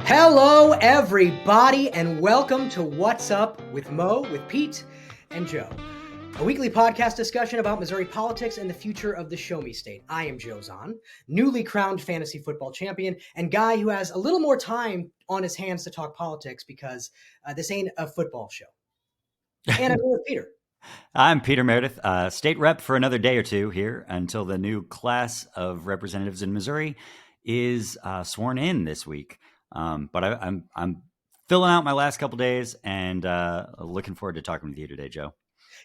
Hello, everybody, and welcome to What's Up with Mo, with Pete and Joe, a weekly podcast discussion about Missouri politics and the future of the Show Me State. I am Joe Zahn, newly crowned fantasy football champion and guy who has a little more time on his hands to talk politics because this ain't a football show. And I'm here with Peter. I'm Peter Meredith, state rep for another day or two here until the new class of representatives in Missouri is sworn in this week. But I'm filling out my last couple days and looking forward to talking with you today, Joe.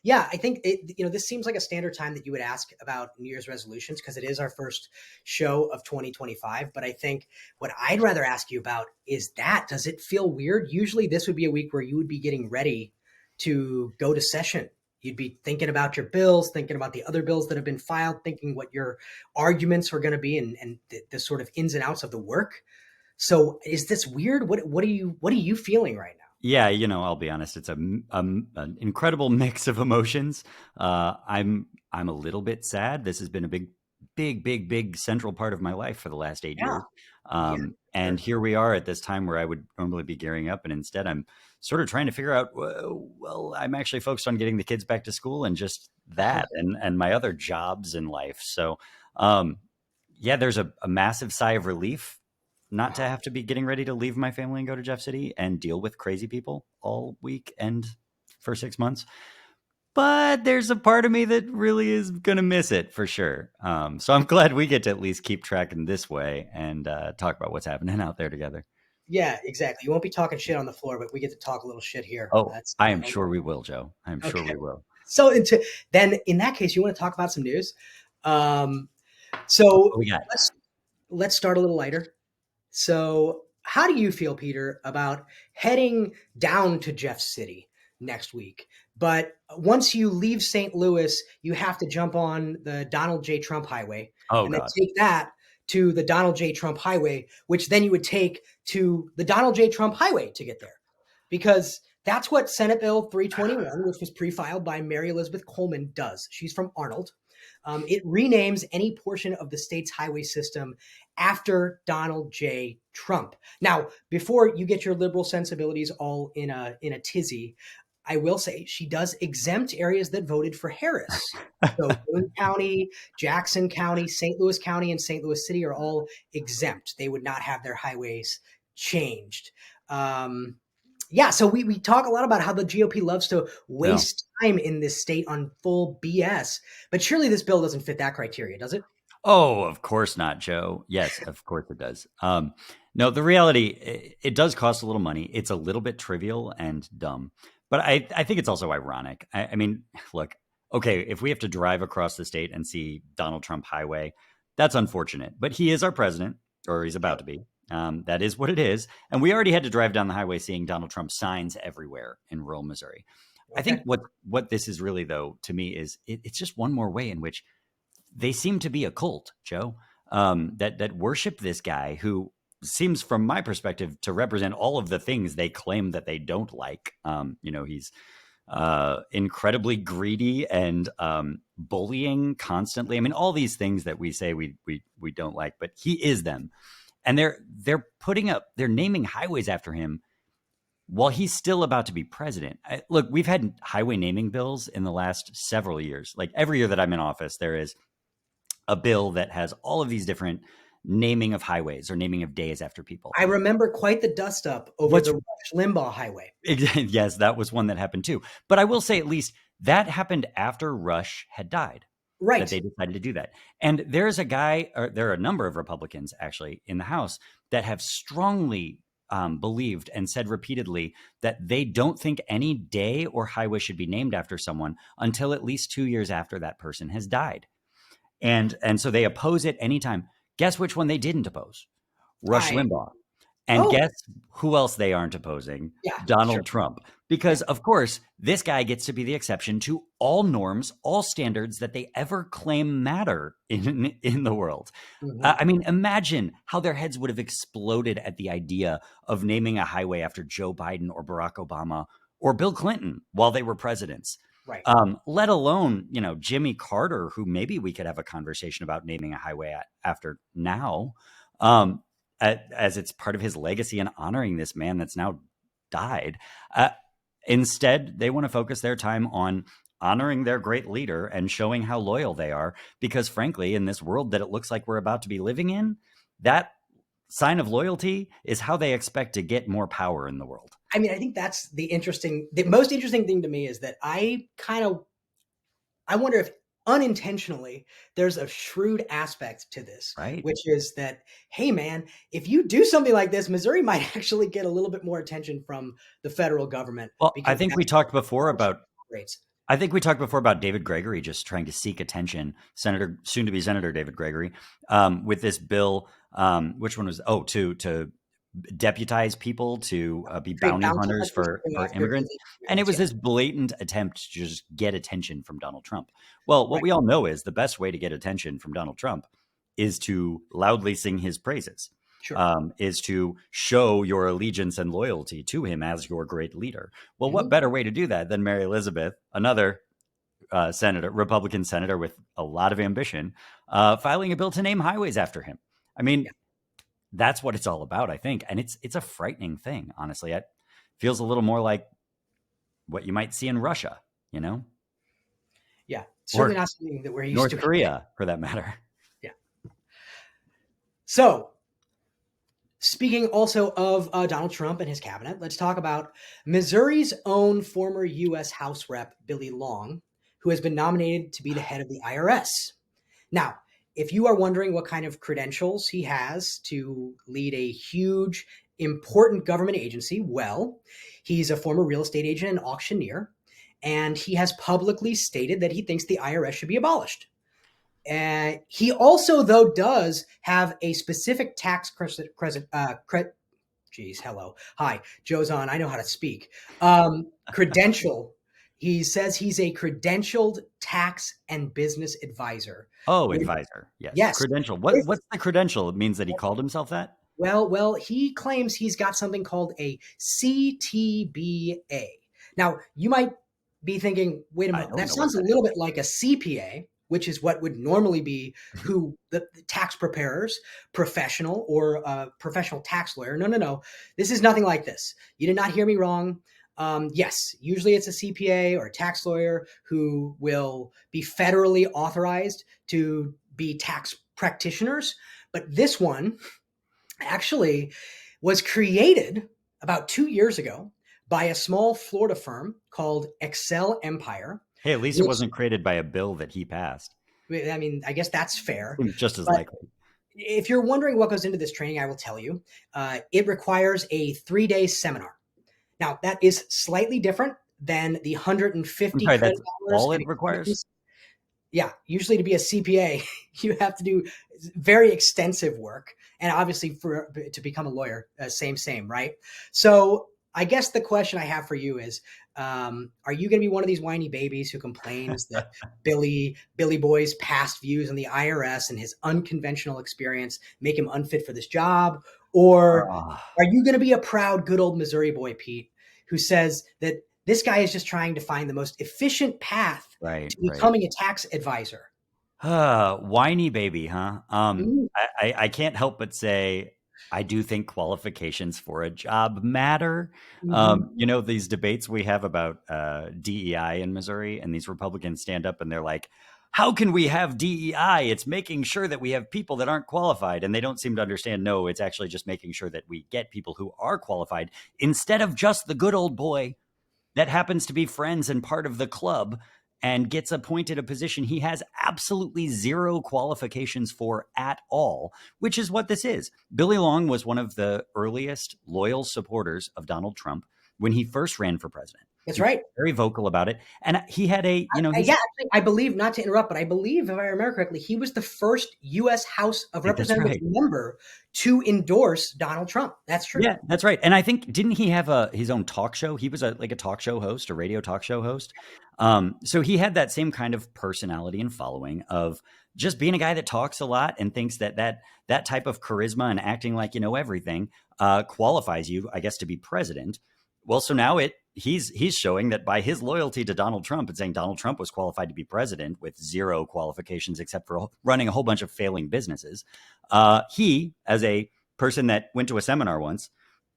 Yeah, I think this seems like a standard time that you would ask about New Year's resolutions because it is our first show of 2025. But I think what I'd rather ask you about is does it feel weird? Usually this would be a week where you would be getting ready to go to session. You'd be thinking about your bills, thinking about the other bills that have been filed, thinking what your arguments are going to be and the sort of ins and outs of the work. So is this weird? What are you feeling right now? Yeah, I'll be honest. It's an incredible mix of emotions. I'm a little bit sad. This has been a big central part of my life for the last 8 years. And here we are at this time where I would normally be gearing up, and instead I'm sort of trying to figure out. Well, I'm actually focused on getting the kids back to school and just that, and my other jobs in life. So, there's a massive sigh of relief not to have to be getting ready to leave my family and go to Jeff City and deal with crazy people all week and for 6 months. But there's a part of me that really is going to miss it for sure. So I'm glad we get to at least keep tracking this way and talk about what's happening out there together. Yeah, exactly. You won't be talking shit on the floor, but we get to talk a little shit here. Oh, I am sure we will, Joe. I am sure we will. So then in that case, you want to talk about some news? So let's start a little lighter. So how do you feel, Peter, about heading down to Jeff City next week? But once you leave St. Louis, you have to jump on the Donald J. Trump Highway and then take that to the Donald J. Trump Highway, which then you would take to the Donald J. Trump Highway to get there. Because that's what Senate Bill 321, which was pre-filed by Mary Elizabeth Coleman, does. She's from Arnold. It renames any portion of the state's highway system after Donald J. Trump. Now, before you get your liberal sensibilities all in a tizzy, I will say she does exempt areas that voted for Harris. So Boone County, Jackson County, St. Louis County, and St. Louis City are all exempt. They would not have their highways changed. So we talk a lot about how the GOP loves to waste time in this state on full BS. But surely this bill doesn't fit that criteria, does it? Oh, of course not, Joe. Yes, of course it does. No, the reality, it does cost a little money. It's a little bit trivial and dumb. But I think it's also ironic. I mean, look, okay, if we have to drive across the state and see Donald Trump Highway, that's unfortunate. But he is our president, or he's about to be. That is what it is. And we already had to drive down the highway seeing Donald Trump signs everywhere in rural Missouri. Okay. I think what this is really, though, to me, is it's just one more way in which they seem to be a cult, Joe, that worship this guy who seems, from my perspective, to represent all of the things they claim that they don't like. He's incredibly greedy and bullying constantly. I mean, all these things that we say we don't like, but he is them. And they're naming highways after him while he's still about to be president. Look, we've had highway naming bills in the last several years. Like every year that I'm in office, there is a bill that has all of these different naming of highways or naming of days after people. I remember quite the dust up over the Rush Limbaugh Highway. Yes, that was one that happened too. But I will say at least that happened after Rush had died. Right. That they decided to do that. And there are a number of Republicans actually in the House that have strongly believed and said repeatedly that they don't think any day or highway should be named after someone until at least 2 years after that person has died. And so they oppose it anytime. Guess which one they didn't oppose? Rush Limbaugh. And guess who else they aren't opposing? Donald Trump. Because, of course, this guy gets to be the exception to all norms, all standards that they ever claim matter in the world. Mm-hmm. I mean, imagine how their heads would have exploded at the idea of naming a highway after Joe Biden or Barack Obama or Bill Clinton while they were presidents. Right. Let alone, Jimmy Carter, who maybe we could have a conversation about naming a highway after now. as it's part of his legacy and honoring this man that's now died. Uh, Instead, they want to focus their time on honoring their great leader and showing how loyal they are. Because frankly, in this world that it looks like we're about to be living in, that sign of loyalty is how they expect to get more power in the world. I mean, I think that's the most interesting thing to me is that I wonder if unintentionally there's a shrewd aspect to this, Right. which is that, hey, man, if you do something like this, Missouri might actually get a little bit more attention from the federal government Well, because that's rates. I think we talked before about David Gregory just trying to seek attention, soon to be Senator David Gregory, with this bill. Which one was? Oh, to deputize people to be Create bounty bounty hunters hunters to go for after immigrants. illegal And it immigrants. was Yeah, this blatant attempt to just get attention from Donald Trump. Well, what right. we all know is the best way to get attention from Donald Trump is to loudly sing his praises, Sure. is to show your allegiance and loyalty to him as your great leader. Well, what Mhm. better way to do that than Mary Elizabeth, another Republican senator with a lot of ambition, filing a bill to name highways after him? I mean, Yeah. that's what it's all about, I think. And it's a frightening thing, honestly. It feels a little more like what you might see in Russia, you know, Yeah. Certainly or not something that we're used North to. Korea for that matter. Yeah. So, speaking also of Donald Trump and his cabinet, let's talk about Missouri's own former U.S. House Rep Billy Long, who has been nominated to be the head of the IRS. Now, if you are wondering what kind of credentials he has to lead a huge, important government agency, well, he's a former real estate agent and auctioneer, and he has publicly stated that he thinks the IRS should be abolished. And he also, though, does have a specific tax geez, hello, hi, Joe's on. I know how to speak. Credential. He says he's a credentialed tax and business advisor. Oh, Which, advisor. Yes. yes, Credential. this, What's the credential? It means that he called himself that? well, he claims he's got something called a CTBA. Now, you might be thinking, wait a I minute, don't that know what sounds a that little bit like a CPA, which is what would normally be is. who the tax preparers, professional or professional tax lawyer. No, no, no. This is nothing like this. You did not hear me wrong. Yes, usually it's a CPA or a tax lawyer who will be federally authorized to be tax practitioners. But this one actually was created about 2 years ago by a small Florida firm called Excel Empire, Hey, at least it which, wasn't created by a bill that he passed. I mean, I guess that's fair. Seems just as But likely. if you're wondering what goes into this training, I will tell you. It requires a 3-day seminar. Now, that is slightly different than the I'm 150 sorry, credit that's hours all and it requires? experience. Yeah, usually to be a CPA, you have to do very extensive work, and obviously for to become a lawyer, same, right? So I guess the question I have for you is, are you going to be one of these whiny babies who complains that Billy Boy's past views on the IRS and his unconventional experience make him unfit for this job, or Oh, are you going to be a proud, good old Missouri boy, Pete, who says that this guy is just trying to find the most efficient path right, to right. becoming a tax advisor? Whiny baby, huh? Mm, I can't help but say I do think qualifications for a job matter. mhm. These debates we have about DEI in Missouri, and these Republicans stand up and they're like, how can we have DEI? It's making sure that we have people that aren't qualified. And they don't seem to understand, no, it's actually just making sure that we get people who are qualified instead of just the good old boy that happens to be friends and part of the club and gets appointed a position he has absolutely zero qualifications for at all, which is what this is. Billy Long was one of the earliest loyal supporters of Donald Trump when he first ran for president. That's He was right. very vocal about it. And he had Yeah, actually, I believe, not to interrupt, but I believe, if I remember correctly, he was the first U.S. House of I think that's Representatives right. member to endorse Donald Trump. That's true. Yeah, that's right. And I think didn't he have his own talk show? He was like a talk show host, a radio talk show host. So he had that same kind of personality and following of just being a guy that talks a lot and thinks that type of charisma and acting like you know everything qualifies you, I guess, to be president. Well, so now he's showing that by his loyalty to Donald Trump and saying Donald Trump was qualified to be president with zero qualifications except for running a whole bunch of failing businesses. He, as a person that went to a seminar once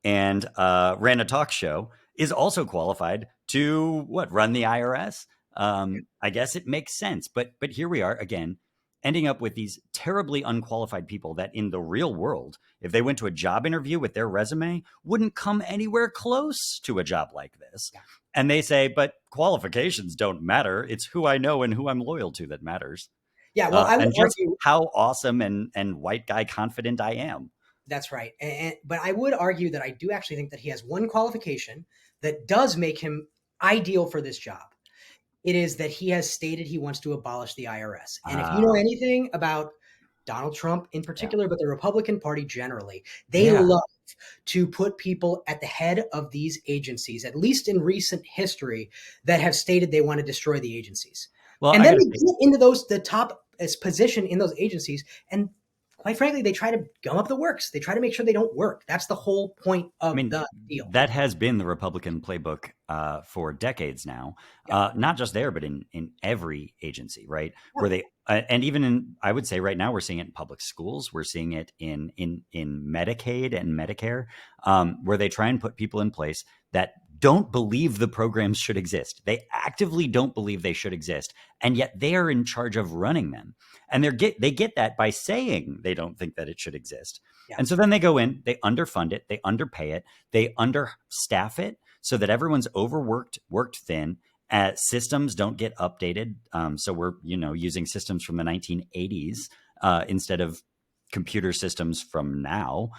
and ran a talk show is also qualified to run the IRS. I guess it makes sense, but here we are again, ending up with these terribly unqualified people that in the real world, if they went to a job interview with their resume, wouldn't come anywhere close to a job like this. Yeah. And they say, but qualifications don't matter. It's who I know and who I'm loyal to that matters. Yeah, well, I would And just argue how awesome and white guy confident I am. that's right. But I would argue that I do actually think that he has one qualification that does make him ideal for this job. It is that he has stated he wants to abolish the IRS. And if you know Uh, anything about Donald Trump in yeah. particular, but the Republican Party generally, they Yeah. love to put people at the head of these agencies, at least in recent history, that have stated they want to destroy the agencies. Well, And I then got to they say, get into the top position in those agencies, and quite frankly, they try to gum up the works. They try to make sure they don't work. That's the whole point I of mean, the deal. that has been the Republican playbook for decades now. Yeah. Not just there, but in every agency, right? Yeah. Where they and even in, I would say right now, we're seeing it in public schools. We're seeing it in Medicaid and Medicare, where they try and put people in place that don't believe the programs should exist. They actively don't believe they should exist, and yet they are in charge of running them. And they get that by saying they don't think that it should exist. Yeah. And so then they go in, they underfund it, they underpay it, they understaff it so that everyone's overworked, worked thin. Systems don't get updated, so we're using systems from the 1980s instead of computer systems from now.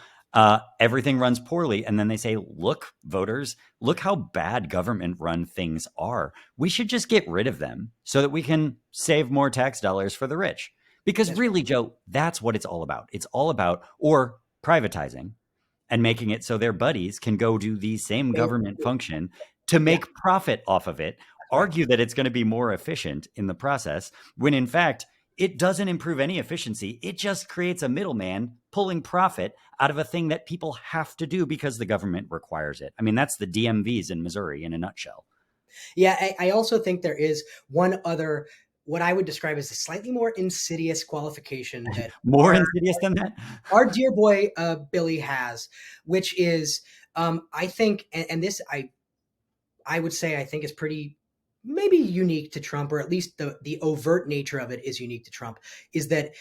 Everything runs poorly, and then they say, "Look, voters, look how bad government-run things are. We should just get rid of them so that we can save more tax dollars for the rich." Because That's really, Joe, that's what it's all about. It's all about or privatizing and making it so their buddies can go do the same right. government function to Yeah, make profit off of it, that's right. argue that it's going to be more efficient in the process, when in fact, it doesn't improve any efficiency. It just creates a middleman pulling profit out of a thing that people have to do because the government requires it. I mean, that's the DMVs in Missouri in a nutshell. Yeah, I also think there is one other, what I would describe as a slightly more insidious qualification that More our insidious than that? our dear boy Billy has, which is I think, and this I would say I think is pretty maybe unique to Trump, or at least the overt nature of it is unique to Trump, is that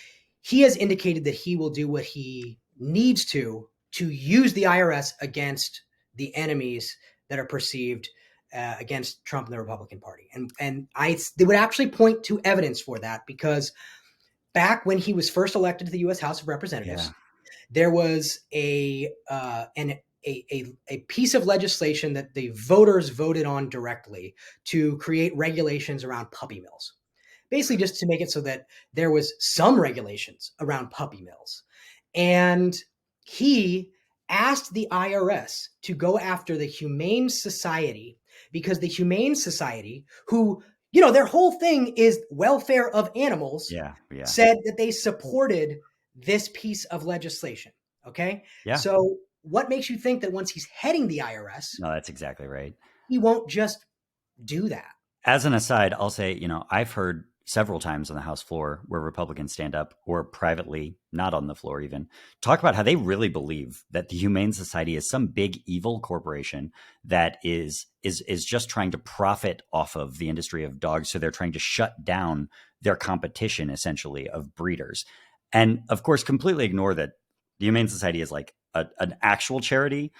he has indicated that he will do what he needs to use the IRS against the enemies that are perceived against Trump and the Republican Party. And they would actually point to evidence for that, because back when he was first elected to the U.S. House of Yeah. Representatives, there was a piece of legislation that the voters voted on directly to create regulations around puppy mills, basically just to make it so that there was some regulations around puppy mills. And he asked the IRS to go after the Humane Society, because the Humane Society, who, their whole thing is welfare of animals, Yeah. Yeah. said that they supported this piece of legislation. Okay. Yeah. So what makes you think that once he's heading the IRS, No, that's exactly right. he won't just do that? As an aside, I'll say, I've heard several times on the House floor where Republicans stand up, or privately, not on the floor even, talk about how they really believe that the Humane Society is some big evil corporation that is just trying to profit off of the industry of dogs. So they're trying to shut down their competition, essentially, of breeders. And of course, completely ignore that the Humane Society is like an actual charity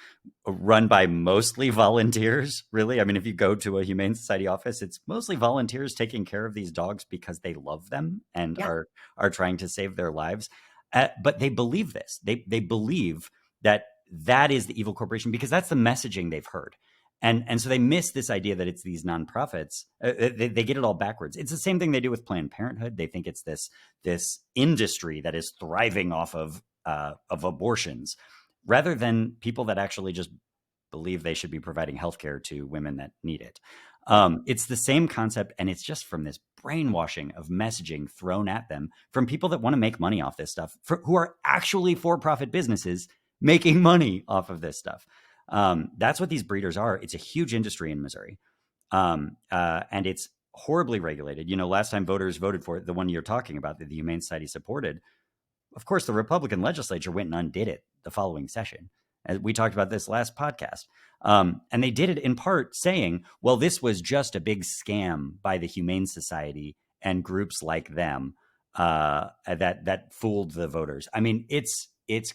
run by mostly volunteers, really. I mean, if you go to a Humane Society office, it's mostly volunteers taking care of these dogs because they love them and Yeah. are trying to save their lives. But they believe this. They believe that is the evil corporation because that's the messaging they've heard. And so they miss this idea that it's these nonprofits. They get it all backwards. It's the same thing they do with Planned Parenthood. They think it's this industry that is thriving off of abortions, rather than people that actually just believe they should be providing healthcare to women that need it. Yeah. It's the same concept, and it's just from this brainwashing of messaging thrown at them from people that want to make money off this stuff, who are actually for-profit businesses making money off of this stuff. That's what these breeders are. It's a huge industry in Missouri, and it's horribly regulated. Last time voters voted for it, the one you're talking about that the Humane Society supported, of course, the Republican legislature went and undid it the following session. As we talked about this last podcast. And they did it in part saying, well, this was just a big scam by the Humane Society and groups like them that fooled the voters. I mean, it's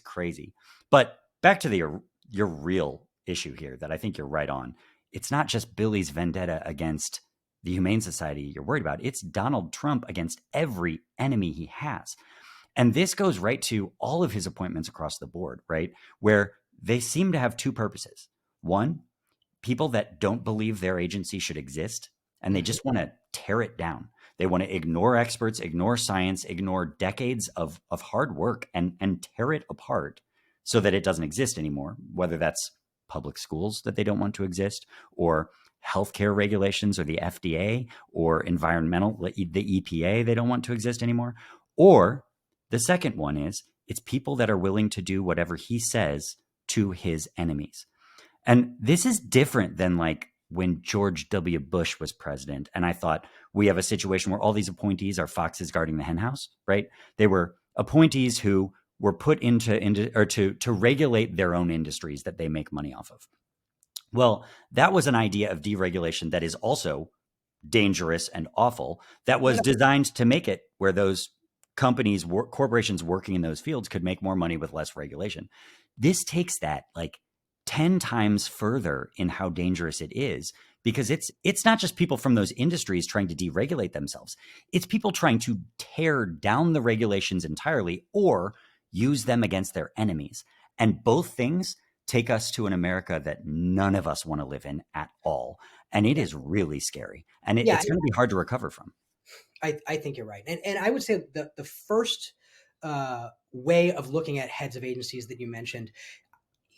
crazy. But back to your real issue here that I think you're right on. It's not just Billy's vendetta against the Humane Society you're worried about. It's Donald Trump against every enemy he has. And this goes right to all of his appointments across the board, right? Where they seem to have two purposes. One, people that don't believe their agency should exist, and they just want to tear it down. They want to ignore experts, ignore science, ignore decades of hard work and tear it apart so that it doesn't exist anymore, whether that's public schools that they don't want to exist, or healthcare regulations, or the FDA, or environmental, the EPA, they don't want to exist anymore. Or the second one is it's people that are willing to do whatever he says to his enemies. And this is different than like when George W. Bush was president. And I thought we have a situation where all these appointees are foxes guarding the henhouse, right? They were appointees who were put into or to regulate their own industries that they make money off of. Well, that was an idea of deregulation that is also dangerous and awful, that was designed to make it where those companies, corporations working in those fields could make more money with less regulation. This takes that like 10 times further in how dangerous it is, because it's not just people from those industries trying to deregulate themselves. It's people trying to tear down the regulations entirely or use them against their enemies. And both things take us to an America that none of us want to live in at all. And it is really scary. And it's going to be hard to recover from. I think you're right. And I would say the first way of looking at heads of agencies that you mentioned,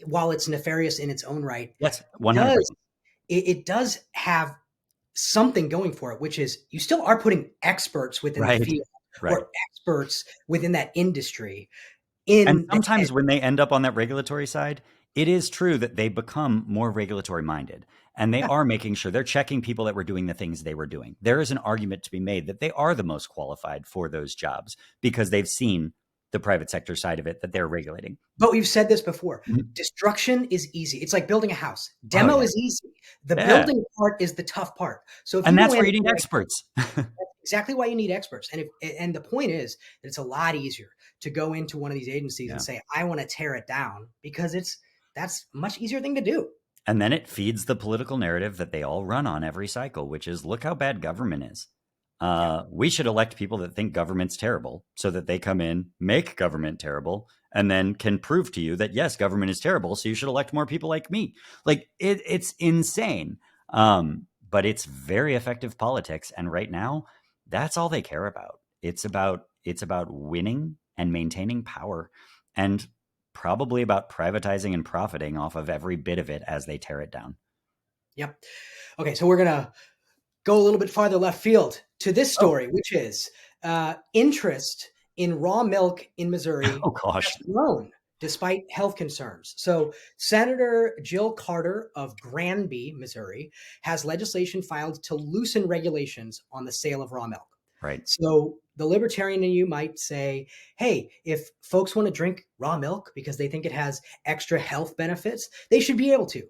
while it's nefarious in its own right, yes, 100%. It does have something going for it, which is you still are putting experts within the field or experts within that industry. And sometimes when they end up on that regulatory side, it is true that they become more regulatory minded, and they are making sure they're checking people that were doing the things they were doing. There is an argument to be made that they are the most qualified for those jobs because they've seen the private sector side of it that they're regulating. But we've said this before. Destruction is easy. It's like building a house. Demo is easy. The building part is the tough part. So that's where you need experts. That's exactly why you need experts. And the point is that it's a lot easier to go into one of these agencies and say, I want to tear it down, because that's a much easier thing to do. And then it feeds the political narrative that they all run on every cycle, which is, look how bad government is. We should elect people that think government's terrible so that they come in, make government terrible, and then can prove to you that, yes, government is terrible, so you should elect more people like me. Like, it's insane. But it's very effective politics. And right now, that's all they care about. It's about winning and maintaining power, and probably about privatizing and profiting off of every bit of it as they tear it down. Yep. Okay, so we're going to go a little bit farther left field to this story, which is interest in raw milk in Missouri has grown despite health concerns. So Senator Jill Carter of Granby, Missouri, has legislation filed to loosen regulations on the sale of raw milk. Right. So the libertarian in you might say, hey, if folks want to drink raw milk because they think it has extra health benefits, they should be able to.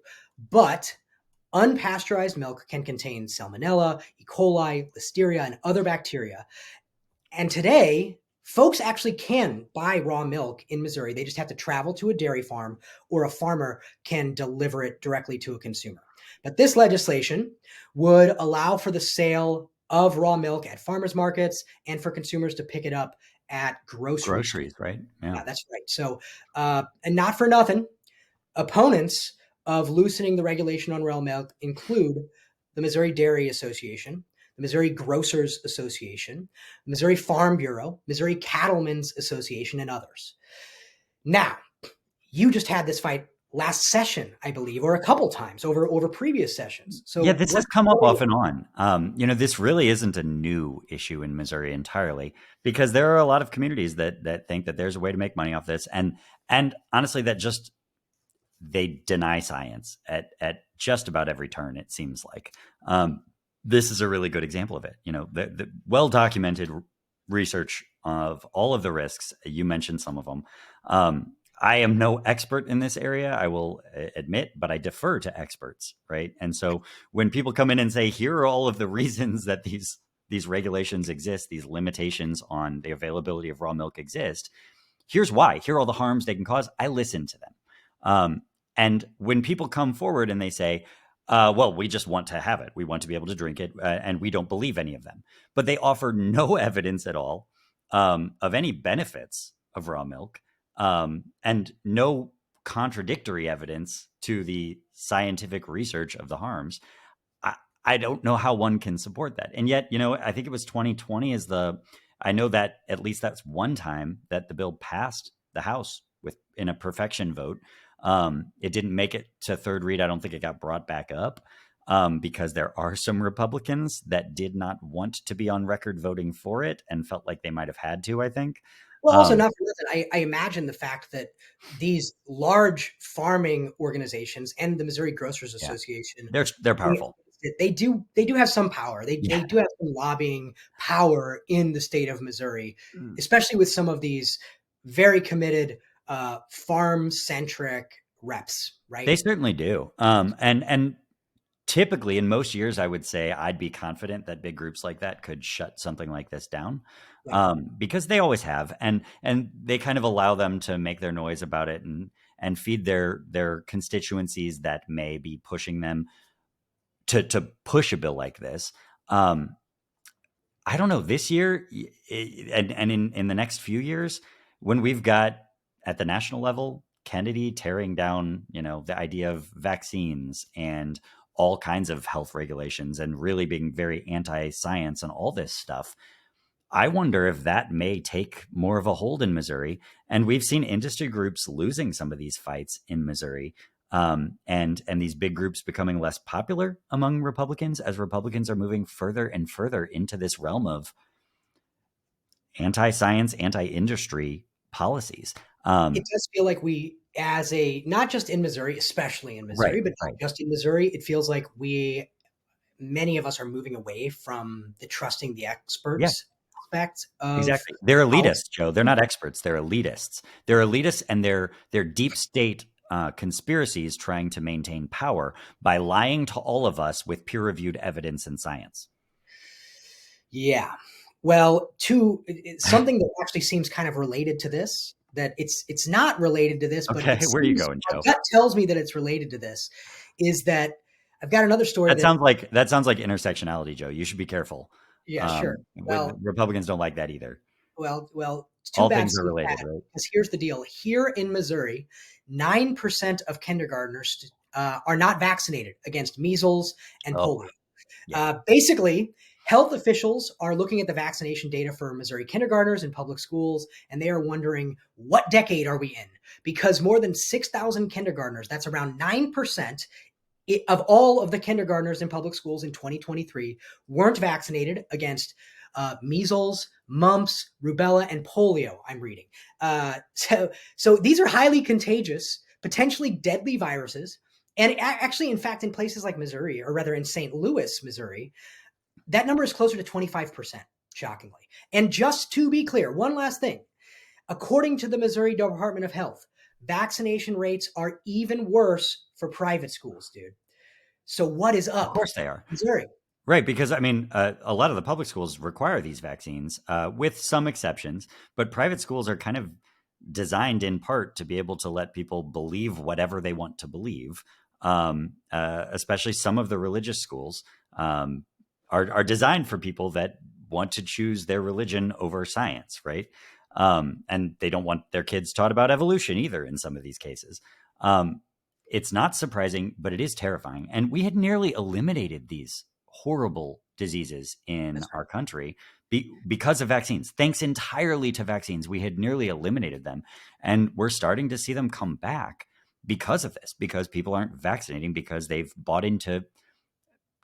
But unpasteurized milk can contain salmonella, E. coli, listeria, and other bacteria. And today, folks actually can buy raw milk in Missouri. They just have to travel to a dairy farm, or a farmer can deliver it directly to a consumer. But this legislation would allow for the sale of raw milk at farmers markets and for consumers to pick it up at groceries, right? Yeah, that's right. So, and not for nothing, opponents of loosening the regulation on raw milk include the Missouri Dairy Association, the Missouri Grocers Association, the Missouri Farm Bureau, Missouri Cattlemen's Association, and others. Now, you just had this fight last session, I believe, or a couple times over previous sessions. So yeah, this has come up off and on. This really isn't a new issue in Missouri entirely, because there are a lot of communities that think that there's a way to make money off this, and honestly, that just they deny science at just about every turn. It seems like this is a really good example of it. The well-documented research of all of the risks. You mentioned some of them. I am no expert in this area, I will admit, but I defer to experts, right? And so when people come in and say, here are all of the reasons that these regulations exist, these limitations on the availability of raw milk exist, here's why. Here are all the harms they can cause. I listen to them. And when people come forward and they say, well, we just want to have it, we want to be able to drink it, and we don't believe any of them, but they offer no evidence at all of any benefits of raw milk, and no contradictory evidence to the scientific research of the harms. I don't know how one can support that. And yet, I think it was 2020 is I know that at least that's one time that the bill passed the House in a perfection vote. It didn't make it to third read. I don't think it got brought back up, because there are some Republicans that did not want to be on record voting for it and felt like they might have had to, I think. Well, also Um, not for nothing. I imagine the fact that these large farming organizations and the Missouri Grocers yeah, Association, they're powerful. they do have some power. They Yeah. do have some lobbying power in the state of Missouri, Mm. especially with some of these very committed farm centric reps, right? They certainly do. And typically, in most years, I would say I'd be confident that big groups like that could shut something like this down, Yeah. because they always have, and they kind of allow them to make their noise about it and feed their constituencies that may be pushing them to push a bill like this. Um, I don't know this year, and in the next few years, when we've got at the national level Kennedy tearing down, the idea of vaccines and all kinds of health regulations and really being very anti-science and all this stuff. I wonder if that may take more of a hold in Missouri. And we've seen industry groups losing some of these fights in Missouri, and these big groups becoming less popular among Republicans as Republicans are moving further and further into this realm of anti-science, anti-industry policies. It does feel like we, as a not just in Missouri, especially in Right, Missouri, but right. not just in Missouri, it feels like many of us are moving away from the trusting the Yeah, experts aspect of exactly. They're policy. elitists, Joe. They're not experts. They're elitists. They're elitists, and they're deep state conspiracies trying to maintain power by lying to all of us with peer-reviewed evidence and science. Yeah. Well, something that actually seems kind of related to this, that it's not related to this, but it Okay, where are you seems going, my Joe? gut tells me that it's related to this, is that I've got another story That that, sounds like that sounds like intersectionality, Joe. You should be careful. yeah, sure. Republicans don't like that either. It's too All bad, things are so related, bad. right? Because here's the deal: here in Missouri, 9% of kindergartners are not vaccinated against measles and Oh, polio. yeah. Basically, health officials are looking at the vaccination data for Missouri kindergartners in public schools, and they are wondering, what decade are we in? Because more than 6,000 kindergartners, that's around 9% of all of the kindergartners in public schools in 2023, weren't vaccinated against measles, mumps, rubella, and polio. I'm reading. So these are highly contagious, potentially deadly viruses. And actually, in fact, in places like Missouri, or rather in St. Louis, Missouri, that number is closer to 25%, shockingly. And just to be clear, one last thing. According to the Missouri Department of Health, vaccination rates are even worse for private schools, dude. So what is Of up, course they are. Missouri? Right, because I mean, a lot of the public schools require these vaccines, with some exceptions, but private schools are kind of designed in part to be able to let people believe whatever they want to believe. Especially some of the religious schools are designed for people that want to choose their religion over science, right? And they don't want their kids taught about evolution either in some of these cases. Um, it's not surprising, but it is terrifying. And we had nearly eliminated these horrible diseases in That's our country because of vaccines. Thanks entirely to vaccines, we had nearly eliminated them. And we're starting to see them come back because of this, because people aren't vaccinating, because they've bought into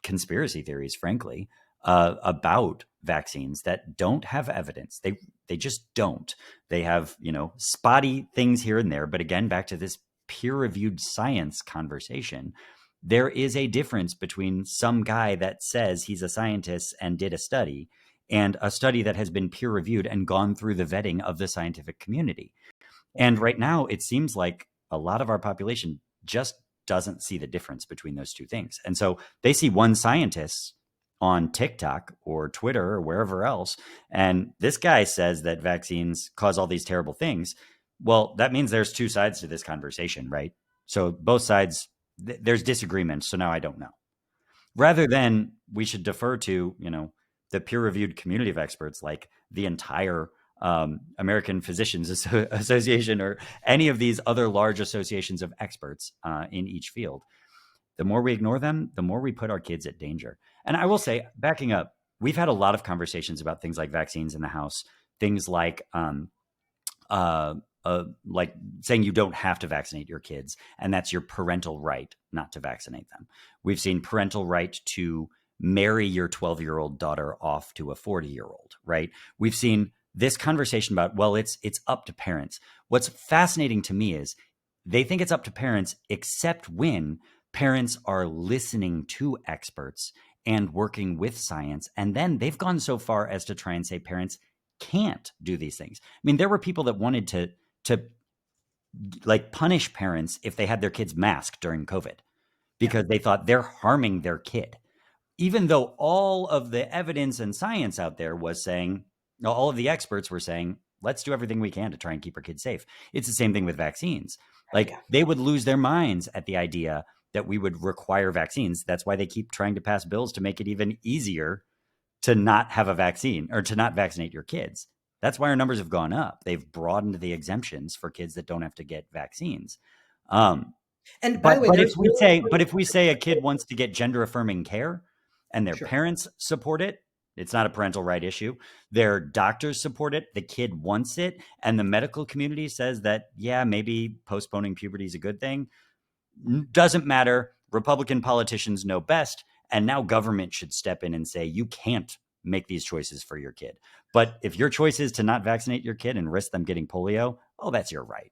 conspiracy theories, frankly, about vaccines that don't have evidence. They just don't. They have, spotty things here and there. But again, back to this peer-reviewed science conversation, there is a difference between some guy that says he's a scientist and did a study and a study that has been peer reviewed and gone through the vetting of the scientific community. And right now, it seems like a lot of our population just doesn't see the difference between those two things. And so they see one scientist on TikTok or Twitter or wherever else, and this guy says that vaccines cause all these terrible things. Well, that means there's two sides to this conversation, right? So both sides, there's disagreement. So now I don't know. Rather than we should defer to, the peer-reviewed community of experts like the entire American Physicians Association or any of these other large associations of experts in each field. The more we ignore them, the more we put our kids at danger. And I will say, backing up, we've had a lot of conversations about things like vaccines in the house, things like saying you don't have to vaccinate your kids, and that's your parental right not to vaccinate them. We've seen parental right to marry your 12-year-old daughter off to a 40-year-old, right? We've seen this conversation about, well, it's up to parents. What's fascinating to me is they think it's up to parents, except when parents are listening to experts and working with science. And then they've gone so far as to try and say parents can't do these things. I mean, there were people that wanted to like punish parents if they had their kids masked during COVID because they thought they're harming their kid. Even though all of the evidence and science out there was saying, all of the experts were saying, let's do everything we can to try and keep our kids safe. It's the same thing with vaccines. Like they would lose their minds at the idea that we would require vaccines. That's why they keep trying to pass bills to make it even easier to not have a vaccine or to not vaccinate your kids. That's why our numbers have gone up. They've broadened the exemptions for kids that don't have to get vaccines. And by the way, But if we say a kid wants to get gender affirming care and their parents support it, it's not a parental right issue. Their doctors support it. The kid wants it. And the medical community says that, yeah, maybe postponing puberty is a good thing. Doesn't matter. Republican politicians know best. And now government should step in and say, you can't make these choices for your kid. But if your choice is to not vaccinate your kid and risk them getting polio, oh, that's your right.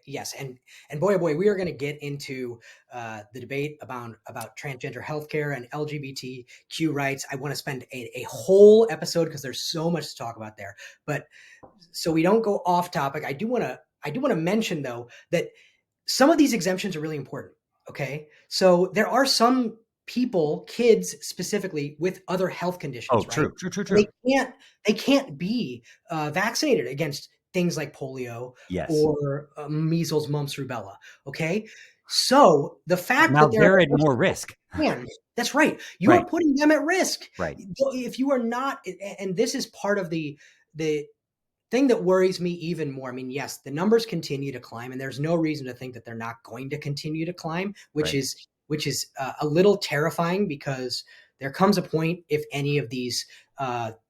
Yes, and boy, oh boy, we are going to get into the debate about transgender healthcare and LGBTQ rights. I want to spend a whole episode because there's so much to talk about there. But so we don't go off topic, I do want to mention though that some of these exemptions are really important. Okay, so there are some people, kids specifically, with other health conditions. Oh, right? True. They can't be vaccinated against things like polio or measles, mumps, rubella. Okay. So the fact now that they're at more risk. That's right. You are putting them at risk. Right. If you are not, and this is part of the thing that worries me even more. I mean, yes, the numbers continue to climb, and there's no reason to think that they're not going to continue to climb, which is a little terrifying because there comes a point, if any of these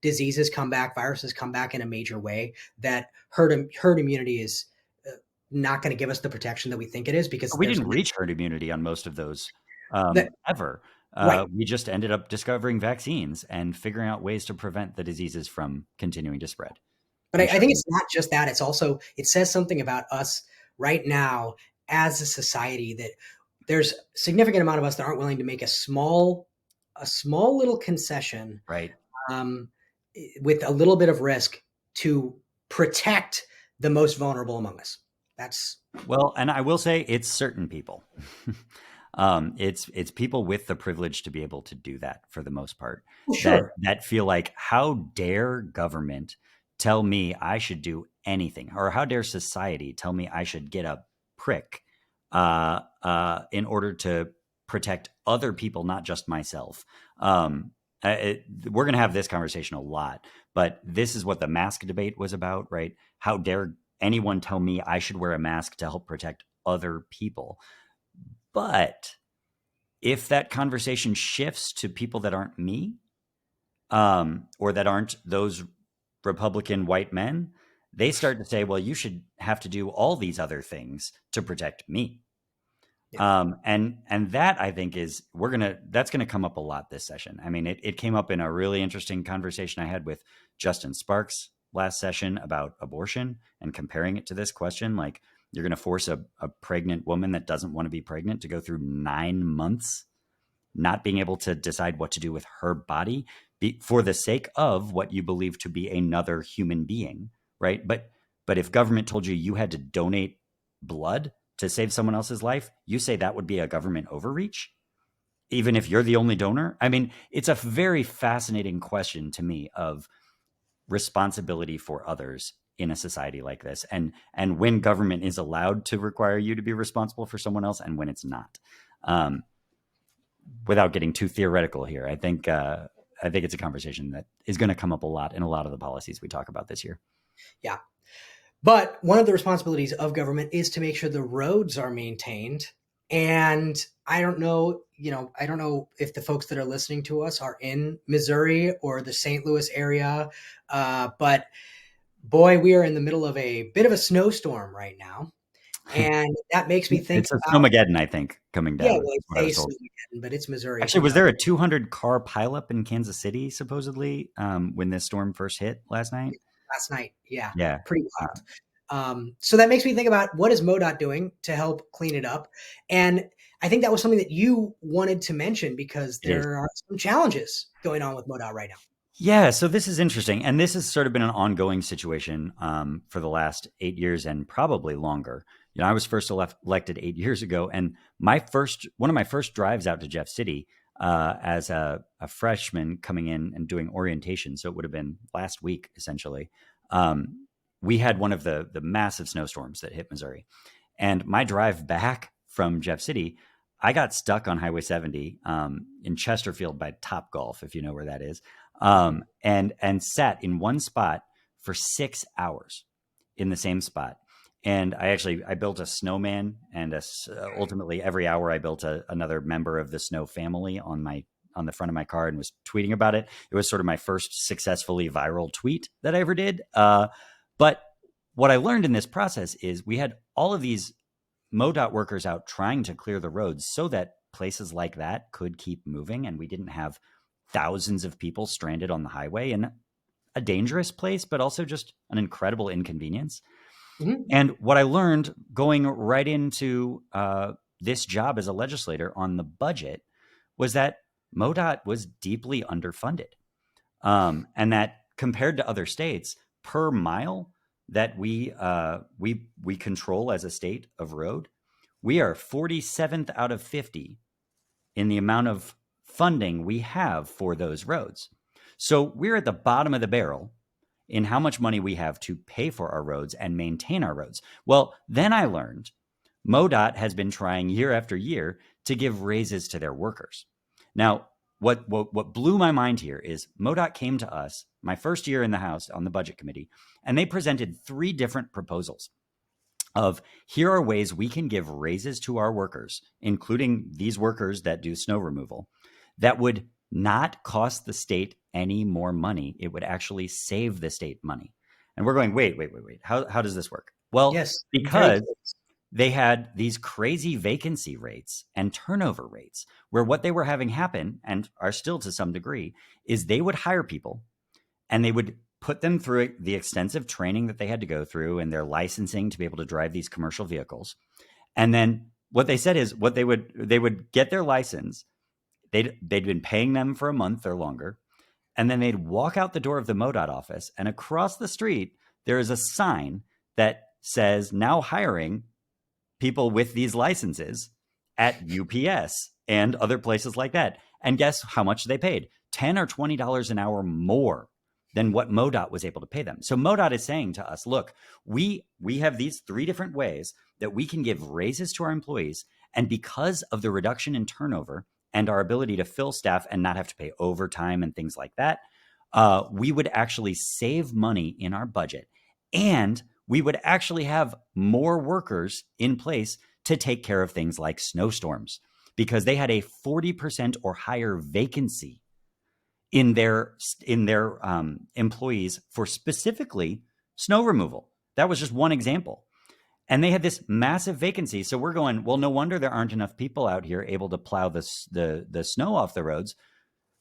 diseases come back, viruses come back in a major way, that herd immunity is not going to give us the protection that we think it is, because we didn't reach herd immunity on most of those ever. We just ended up discovering vaccines and figuring out ways to prevent the diseases from continuing to spread. But I think it's not just that. It's also, it says something about us right now as a society, that there's a significant amount of us that aren't willing to make a small little concession, right, with a little bit of risk to protect the most vulnerable among us. And I will say it's certain people. It's people with the privilege to be able to do that for the most part. That feel like, how dare government tell me I should do anything, or how dare society tell me I should get a prick in order to protect other people, not just myself. We're going to have this conversation a lot, but this is what the mask debate was about, right? How dare anyone tell me I should wear a mask to help protect other people? But if that conversation shifts to people that aren't me, or that aren't those Republican white men, they start to say, well, you should have to do all these other things to protect me. And that, I think, is that's going to come up a lot this session. I mean, it came up in a really interesting conversation I had with Justin Sparks last session about abortion and comparing it to this question. Like, you're going to force a pregnant woman that doesn't want to be pregnant to go through 9 months not being able to decide what to do with her body for the sake of what you believe to be another human being, right? But if government told you you had to donate blood to save someone else's life, you say that would be a government overreach, even if you're the only donor? I mean, it's a very fascinating question to me of responsibility for others in a society like this, and when government is allowed to require you to be responsible for someone else and when it's not. Um, Without getting too theoretical here, I think it's a conversation that is going to come up a lot in a lot of the policies we talk about this year. Yeah. But one of the responsibilities of government is to make sure the roads are maintained. And I don't know if the folks that are listening to us are in Missouri or the St. Louis area. But boy, we are in the middle of a bit of a snowstorm right now. And that makes me think It's a about, snowmageddon, I think, coming yeah, down, well, is what I was it's told. Snowmageddon, but it's Missouri. Actually, Who was knows? there a 200 car pileup in Kansas City, supposedly, when this storm first hit last night? Last night. Yeah, Yeah. pretty Uh, wild. So that makes me think about what is MoDOT doing to help clean it up. And I think that was something that you wanted to mention because it is. there are some challenges going on with MoDOT right now. Yeah, so this is interesting, and this has sort of been an ongoing situation for the last 8 years and probably longer. You know, I was first elected 8 years ago, and one of my first drives out to Jeff City as a freshman coming in and doing orientation. So it would have been last week, essentially. We had one of the massive snowstorms that hit Missouri, and my drive back from Jeff City, I got stuck on Highway 70 in Chesterfield by Top Golf, if you know where that is, and sat in one spot for 6 hours in the same spot. And I built a snowman, and ultimately every hour I built another member of the snow family on the front of my car and was tweeting about it. It was sort of my first successfully viral tweet that I ever did. But what I learned in this process is we had all of these MoDOT workers out trying to clear the roads so that places like that could keep moving, and we didn't have thousands of people stranded on the highway in a dangerous place, but also just an incredible inconvenience. Mhm. And what I learned going right into this job as a legislator on the budget was that MoDOT was deeply underfunded, and that compared to other states, per mile that we control as a state of road, we are 47th out of 50 in the amount of funding we have for those roads. So we're at the bottom of the barrel in how much money we have to pay for our roads and maintain our roads. Well, then I learned MoDOT has been trying year after year to give raises to their workers. Now, what blew my mind here is MoDOT came to us my first year in the House on the Budget Committee, and they presented three different proposals of here are ways we can give raises to our workers, including these workers that do snow removal, that would not cost the state any more money. It would actually save the state money. And we're going, wait. How does this work? Well, Yes, I'm very because curious. they had these crazy vacancy rates and turnover rates where what they were having happen, and are still to some degree, is they would hire people and they would put them through the extensive training that they had to go through and their licensing to be able to drive these commercial vehicles. And then what they said is what they would get their license. They'd been paying them for a month or longer, and then they'd walk out the door of the MoDOT office, and across the street there is a sign that says now hiring people with these licenses at UPS and other places like that. And guess how much they paid? $10 or $20 an hour more than what MoDOT was able to pay them. So MoDOT is saying to us, look, we have these three different ways that we can give raises to our employees. And because of the reduction in turnover and our ability to fill staff and not have to pay overtime and things like that, we would actually save money in our budget. And we would actually have more workers in place to take care of things like snowstorms because they had a 40% or higher vacancy in their employees for specifically snow removal. That was just one example. And they had this massive vacancy. So we're going, well, no wonder there aren't enough people out here able to plow the snow off the roads.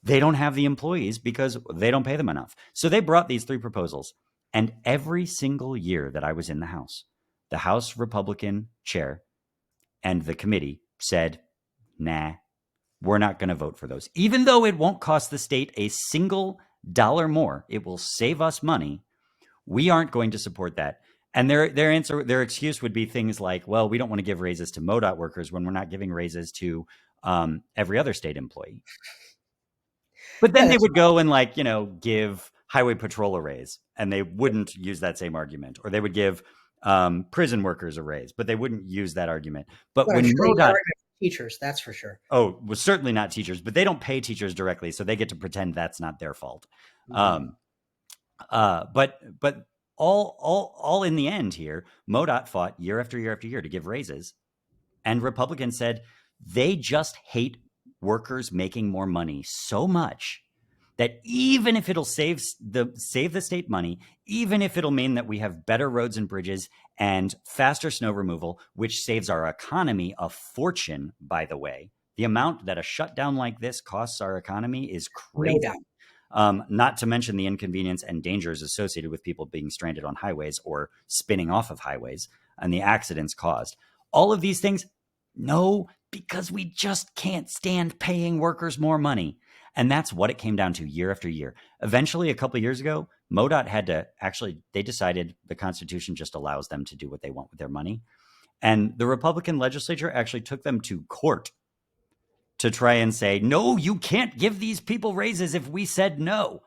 They don't have the employees because they don't pay them enough. So they brought these three proposals. And every single year that I was in the House Republican chair and the committee said, nah, we're not going to vote for those. Even though it won't cost the state a single dollar more, it will save us money. We aren't going to support that. And their excuse would be things like, well, we don't want to give raises to MODOT workers when we're not giving raises to every other state employee. But Yeah, then they that's would go and give highway patrol a raise, and they wouldn't use that same argument. Or they would give prison workers a raise, but they wouldn't use that argument. But but I'm when sure they use that MODOT, argument for teachers, that's for sure. was certainly not teachers, but they don't pay teachers directly, so they get to pretend that's not their fault. Hmm. Um, but all in the end here, MODOT fought year after year after year to give raises, and Republicans said they just hate workers making more money so much that even if it'll save the state money, even if it'll mean that we have better roads and bridges and faster snow removal, which saves our economy a fortune, by the way. The amount that a shutdown like this costs our economy is No crazy. doubt. Not to mention the inconvenience and dangers associated with people being stranded on highways or spinning off of highways and the accidents caused. All of these things, no, because we just can't stand paying workers more money. And that's what it came down to year after year. Eventually, a couple of years ago, MODOT had to they decided the Constitution just allows them to do what they want with their money. And the Republican legislature actually took them to court to try and say, no, you can't give these people raises if we said no.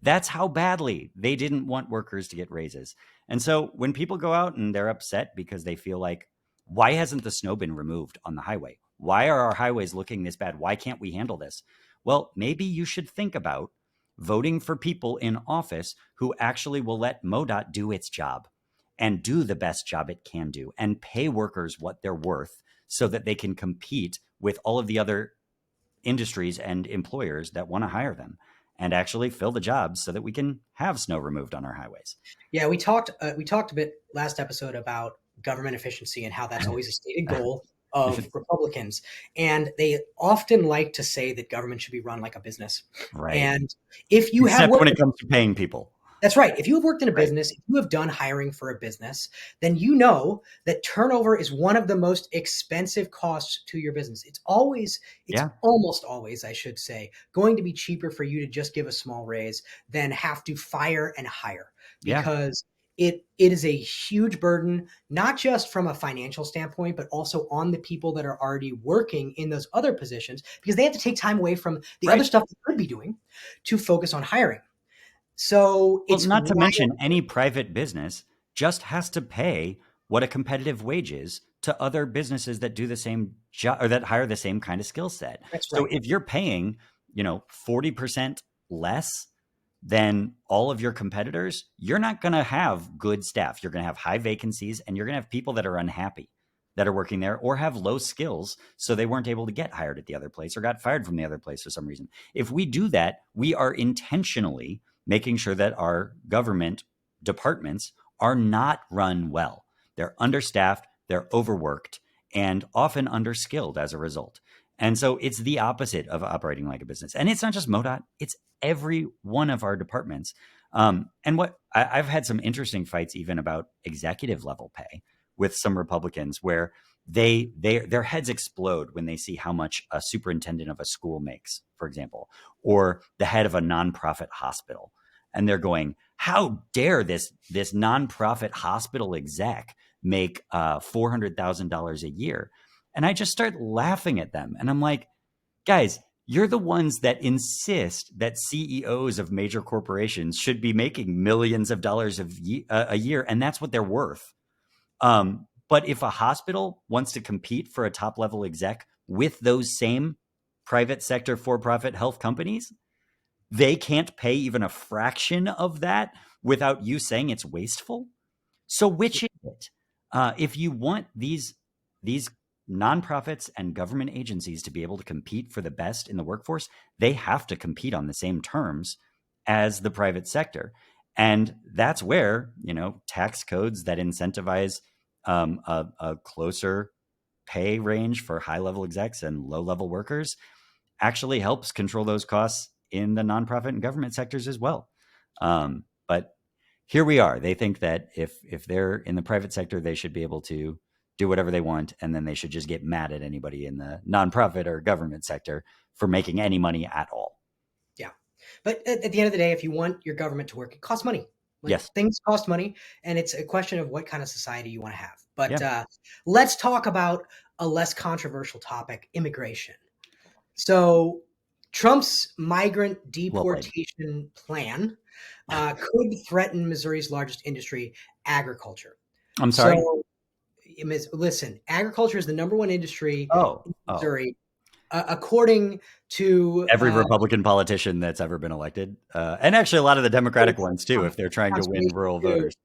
That's how badly they didn't want workers to get raises. And so when people go out and they're upset because they feel like, why hasn't the snow been removed on the highway? Why are our highways looking this bad? Why can't we handle this? Well, maybe you should think about voting for people in office who actually will let MODOT do its job and do the best job it can do and pay workers what they're worth so that they can compete with all of the other industries and employers that want to hire them and actually fill the jobs so that we can have snow removed on our highways. Yeah, we talked a bit last episode about government efficiency and how that's always a stated goal of Republicans, and they often like to say that government should be run like a business. Right. And if you have Except when worked it comes to paying people. That's right. If you have worked in a Right. business, if you have done hiring for a business, then you know that turnover is one of the most expensive costs to your business. It's Yeah. almost always, I should say, going to be cheaper for you to just give a small raise than have to fire and hire, Yeah. because it is a huge burden, not just from a financial standpoint, but also on the people that are already working in those other positions, because they have to take time away from the other Right. stuff they could be doing to focus on hiring. So Well, it's not to wild. mention any private business just has to pay what a competitive wage is to other businesses that do the same job or that hire the same kind of skill set. That's So right. if you're paying, 40% less than all of your competitors, you're not going to have good staff. You're going to have high vacancies and you're going to have people that are unhappy that are working there or have low skills. So they weren't able to get hired at the other place or got fired from the other place for some reason. If we do that, we are intentionally making sure that our government departments are not run well. They're understaffed, they're overworked, and often underskilled as a result. And so it's the opposite of operating like a business. And it's not just MODOT, it's every one of our departments. And I've had some interesting fights even about executive level pay with some Republicans where their heads explode when they see how much a superintendent of a school makes, for example, or the head of a nonprofit hospital. And they're going, how dare this nonprofit hospital exec make $400,000 a year? And I just start laughing at them. And I'm like, guys, you're the ones that insist that CEOs of major corporations should be making millions of dollars a year, and that's what they're worth. But if a hospital wants to compete for a top level exec with those same private sector for profit health companies, they can't pay even a fraction of that without you saying it's wasteful. So which is it? If you want these nonprofits and government agencies to be able to compete for the best in the workforce, they have to compete on the same terms as the private sector. And that's where, tax codes that incentivize a closer pay range for high level execs and low level workers actually helps control those costs in the nonprofit and government sectors as well. But here we are. They think that if they're in the private sector, they should be able to do whatever they want, and then they should just get mad at anybody in the nonprofit or government sector for making any money at all. Yeah. But at the end of the day, if you want your government to work, it costs money. Like Yes. things cost money, and it's a question of what kind of society you want to have. But Yeah. let's talk about a less controversial topic, immigration. So Trump's migrant Well played. deportation plan could threaten Missouri's largest industry, agriculture. I'm sorry. So listen, agriculture is the number one industry Oh, in oh. Missouri, according to Every Republican politician that's ever been elected, and actually a lot of the Democratic ones too, if they're trying to win conservation rural too. voters.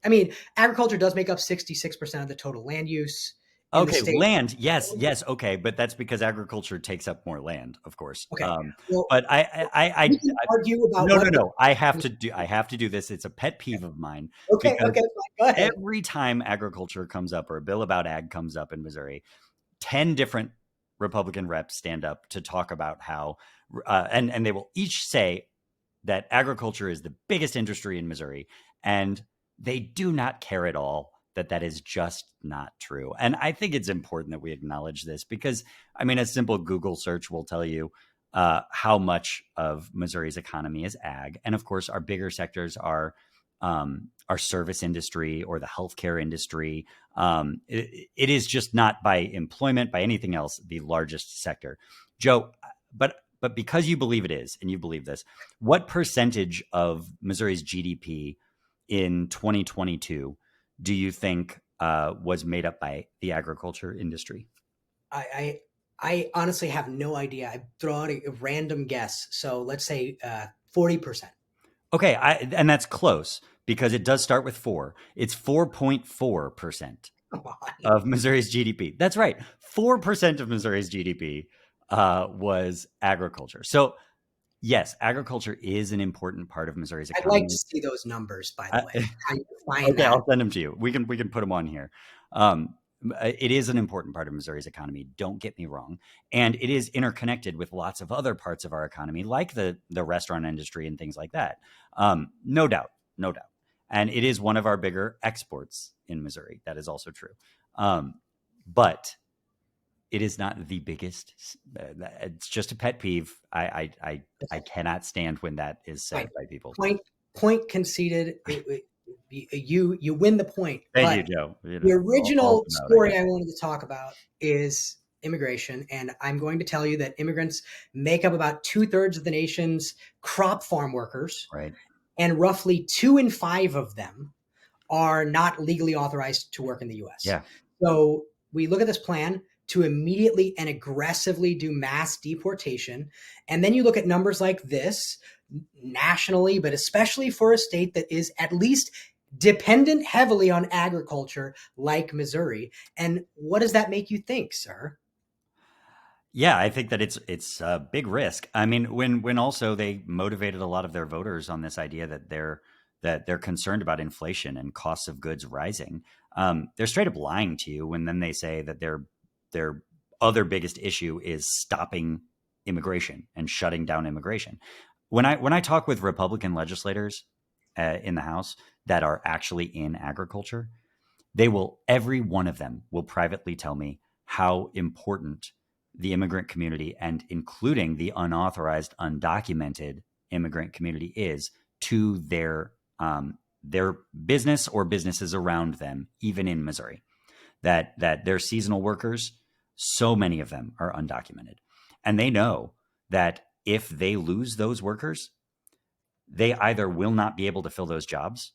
I mean, agriculture does make up 66% of the total land use in the Okay, state. land. Yes, yes. Okay, but that's because agriculture takes up more land, of course. Okay, well, But we can argue about no, no, what the no. I have to do this. It's a pet peeve of mine okay, because okay, fine, go ahead. every time agriculture comes up or a bill about ag comes up in Missouri, 10 different Republican reps stand up to talk about how, and they will each say that agriculture is the biggest industry in Missouri, and they do not care at all that that is just not true. And I think it's important that we acknowledge this because, I mean, a simple Google search will tell you how much of Missouri's economy is ag, and of course, our bigger sectors are our service industry or the healthcare industry. It is just not by employment, by anything else, the largest sector. Joe, but because you believe it is, and you believe this, what percentage of Missouri's GDP in 2022 do you think was made up by the agriculture industry? I honestly have no idea. I throw out a random guess. So let's say 40%. Okay, and that's close because it does start with four. It's 4.4% Come on. of Missouri's GDP. That's right. 4% of Missouri's GDP was agriculture. So, yes, agriculture is an important part of Missouri's I'd like to economy. see those numbers, by the Uh, way. How you define okay, that? I'll send them to you. We can put them on here. Um, it is an important part of Missouri's economy. Don't get me wrong, and it is interconnected with lots of other parts of our economy, like the restaurant industry and things like that. No doubt, no doubt, and it is one of our bigger exports in Missouri. That is also true, but it is not the biggest. It's just a pet peeve. I cannot stand when that is said Fine. by people. Point conceded. You win the point. Thank you, But Joe. the All original promote, I story guess. I wanted to talk about is immigration. And I'm going to tell you that immigrants make up about 2/3 of the nation's crop farm workers, Right. and roughly 2 in 5 of them are not legally authorized to work in the US. Yeah. So we look at this plan to immediately and aggressively do mass deportation. And then you look at numbers like this nationally, but especially for a state that is at least dependent heavily on agriculture like Missouri. And what does that make you think, sir? Yeah, I think that it's a big risk. I mean, when also they motivated a lot of their voters on this idea that they're concerned about inflation and costs of goods rising. They're straight up lying to you when then they say that their other biggest issue is stopping immigration and shutting down immigration. When I talk with Republican legislators in the House that are actually in agriculture, every one of them will privately tell me how important the immigrant community and including the unauthorized, undocumented immigrant community is to their business or businesses around them, even in Missouri. That they're seasonal workers, so many of them are undocumented, and they know that if they lose those workers, they either will not be able to fill those jobs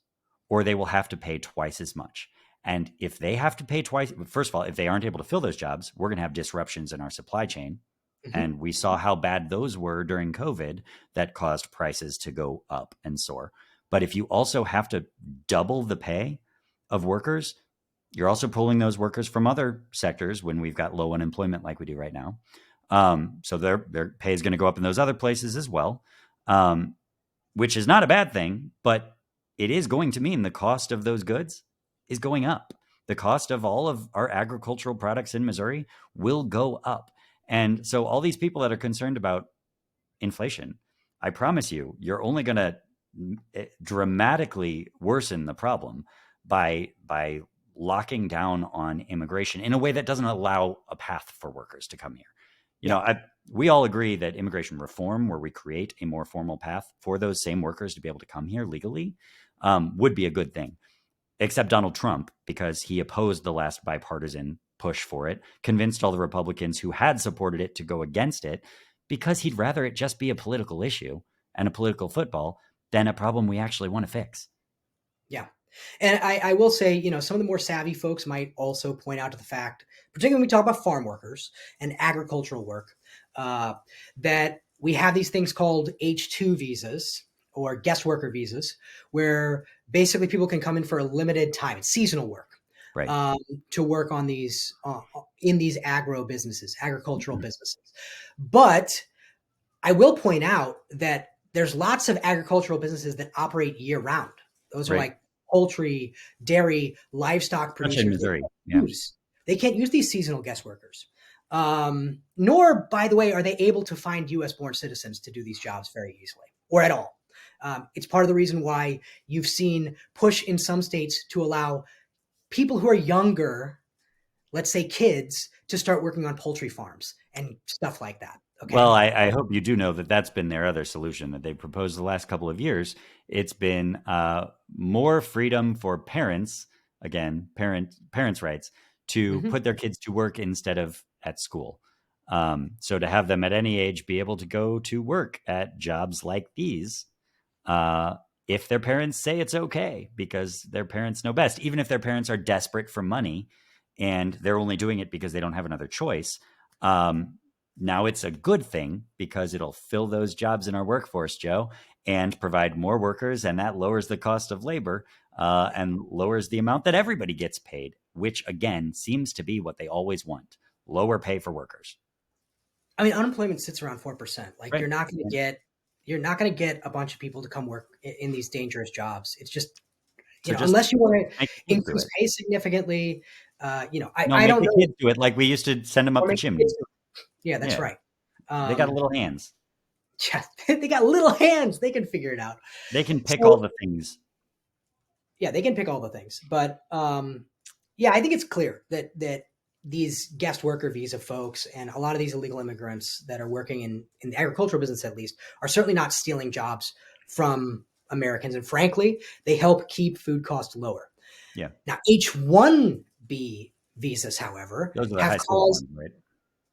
or they will have to pay twice as much. And if they have to pay twice, first of all, if they aren't able to fill those jobs, we're going to have disruptions in our supply chain. Mhm. And we saw how bad those were during COVID that caused prices to go up and soar. But if you also have to double the pay of workers, you're also pulling those workers from other sectors when we've got low unemployment like we do right now. So their pay is going to go up in those other places as well. Which is not a bad thing, but it is going to mean the cost of those goods is going up. The cost of all of our agricultural products in Missouri will go up. And so all these people that are concerned about inflation, I promise you, you're only going to dramatically worsen the problem by locking down on immigration in a way that doesn't allow a path for workers to come here. You know, Yeah. we all agree that immigration reform, where we create a more formal path for those same workers to be able to come here legally, would be a good thing. Except Donald Trump, because he opposed the last bipartisan push for it, convinced all the Republicans who had supported it to go against it because he'd rather it just be a political issue and a political football than a problem we actually want to fix. Yeah. And I will say, some of the more savvy folks might also point out to the fact, particularly when we talk about farm workers and agricultural work, uh, that we have these things called H-2 visas or guest worker visas, where basically people can come in for a limited time. It's seasonal work Right. um, to work on these in these agricultural Mhm. businesses. But I will point out that there's lots of agricultural businesses that operate year round. Those are Right. like poultry, dairy, livestock Especially in producers. Missouri. Yeah. They can't use these seasonal guest workers. Nor, by the way, are they able to find U.S. born citizens to do these jobs very easily or at all. It's part of the reason why you've seen push in some states to allow people who are younger, let's say kids, to start working on poultry farms and stuff like that. Well, Okay. I hope you do know that that's been their other solution that they've proposed the last couple of years. It's been more freedom for parents, again, parents' rights, to Mm-hmm. put their kids to work instead of at school. So to have them at any age be able to go to work at jobs like these, uh, if their parents say it's okay, because their parents know best, even if their parents are desperate for money and they're only doing it because they don't have another choice. Um, Now it's a good thing because it'll fill those jobs in our workforce, Joe, and provide more workers, and that lowers the cost of labor and lowers the amount that everybody gets paid, which again seems to be what they always want: lower pay for workers. I mean, unemployment sits around 4%. Like Right. you're not going to get a bunch of people to come work in these dangerous jobs. It's just, So just unless you want to make the kids do increase it. pay significantly, No, I make don't the know. kids do it like we used to send them up Or the make chimney. kids do it. Yeah, that's Yeah, right. they got Um, little hands. yeah, they got little hands. They can figure it out. They can pick all So the things. yeah, they can pick all the things. But yeah, I think it's clear that these guest worker visa folks and a lot of these illegal immigrants that are working in the agricultural business at least are certainly not stealing jobs from Americans. And frankly, they help keep food costs lower. Yeah, Now, H-1B visas, however, those are the have high skilled caused ones, right?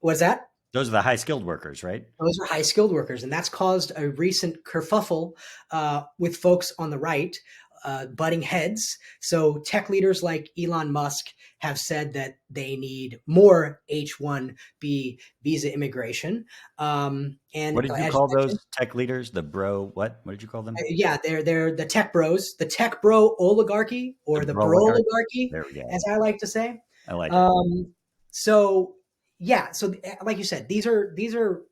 what's that? Those are the high skilled workers, right? Those are high skilled workers, and that's caused a recent kerfuffle with folks on the right, butting heads. So tech leaders like Elon Musk have said that they need more H-1B visa immigration. And What did you as you call mentioned, those tech leaders? The bro, what? What did you call them? yeah, they're the tech bros, the tech bro oligarchy, The or the bro bro oligarchy. oligarchy, There we as go. I like to say. I like it. Um, so yeah, so like you said, these are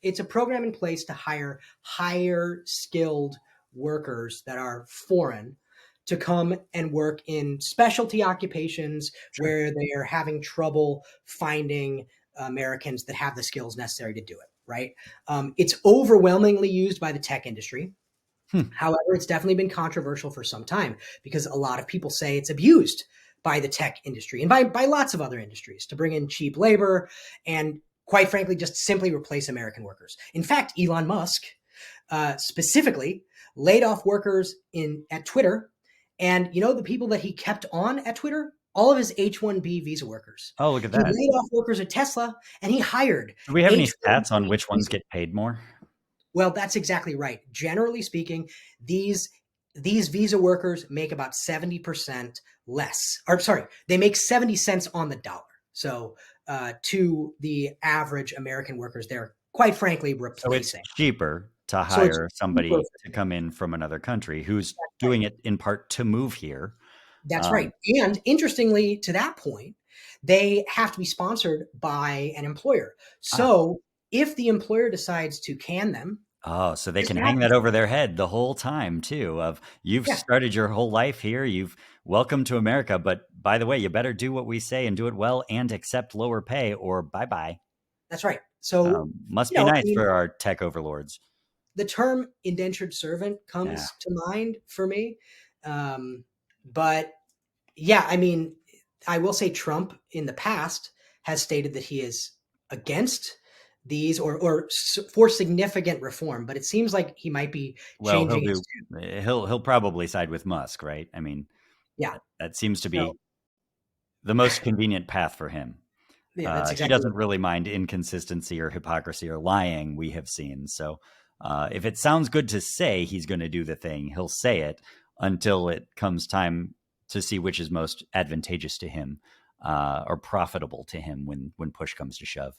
it's a program in place to hire higher skilled workers that are foreign to come and work in specialty occupations Sure. where they are having trouble finding Americans that have the skills necessary to do it. Right? It's overwhelmingly used by the tech industry. Hmm. However, it's definitely been controversial for some time because a lot of people say it's abused by the tech industry and by lots of other industries to bring in cheap labor and, quite frankly, just simply replace American workers. In fact, Elon Musk specifically laid off workers at Twitter, and the people that he kept on at Twitter, all of his H-1B visa workers. Oh, look at He that. laid off workers at Tesla, and he hired Do we have any stats on H-1B which ones visa. get paid more? Well, that's exactly right. Generally speaking, these these visa workers make about 70% less. Or sorry, they make 70 cents on the dollar. So to the average American workers, they're quite frankly So it's replacing. cheaper to So it's hire cheaper. somebody to come in from another country who's doing it in part to move here. That's Um, right. And interestingly, to that point, they have to be sponsored by an employer. ah, So if the employer decides to can them, Oh, so they this can hang happens. that over their head the whole time too of you've Yeah, started your whole life here, you've welcome to America, but by the way, you better do what we say and do it well and accept lower pay or bye-bye. that's right. So, Must you be know, I nice mean, for our tech overlords. the term indentured servant Yeah. comes to mind for me. But yeah, I mean, I will say Trump in the past has stated that he is against these or for significant reform, but it seems like he might be Well, changing his tune. he'll probably side with Musk, right? I mean, Yeah. that seems to So be the most convenient path for him. yeah, that's He exactly doesn't right. really mind inconsistency or hypocrisy or lying, we have seen. So if it sounds good to say he's going to do the thing, he'll say it until it comes time to see which is most advantageous to him or profitable to him when push comes to shove.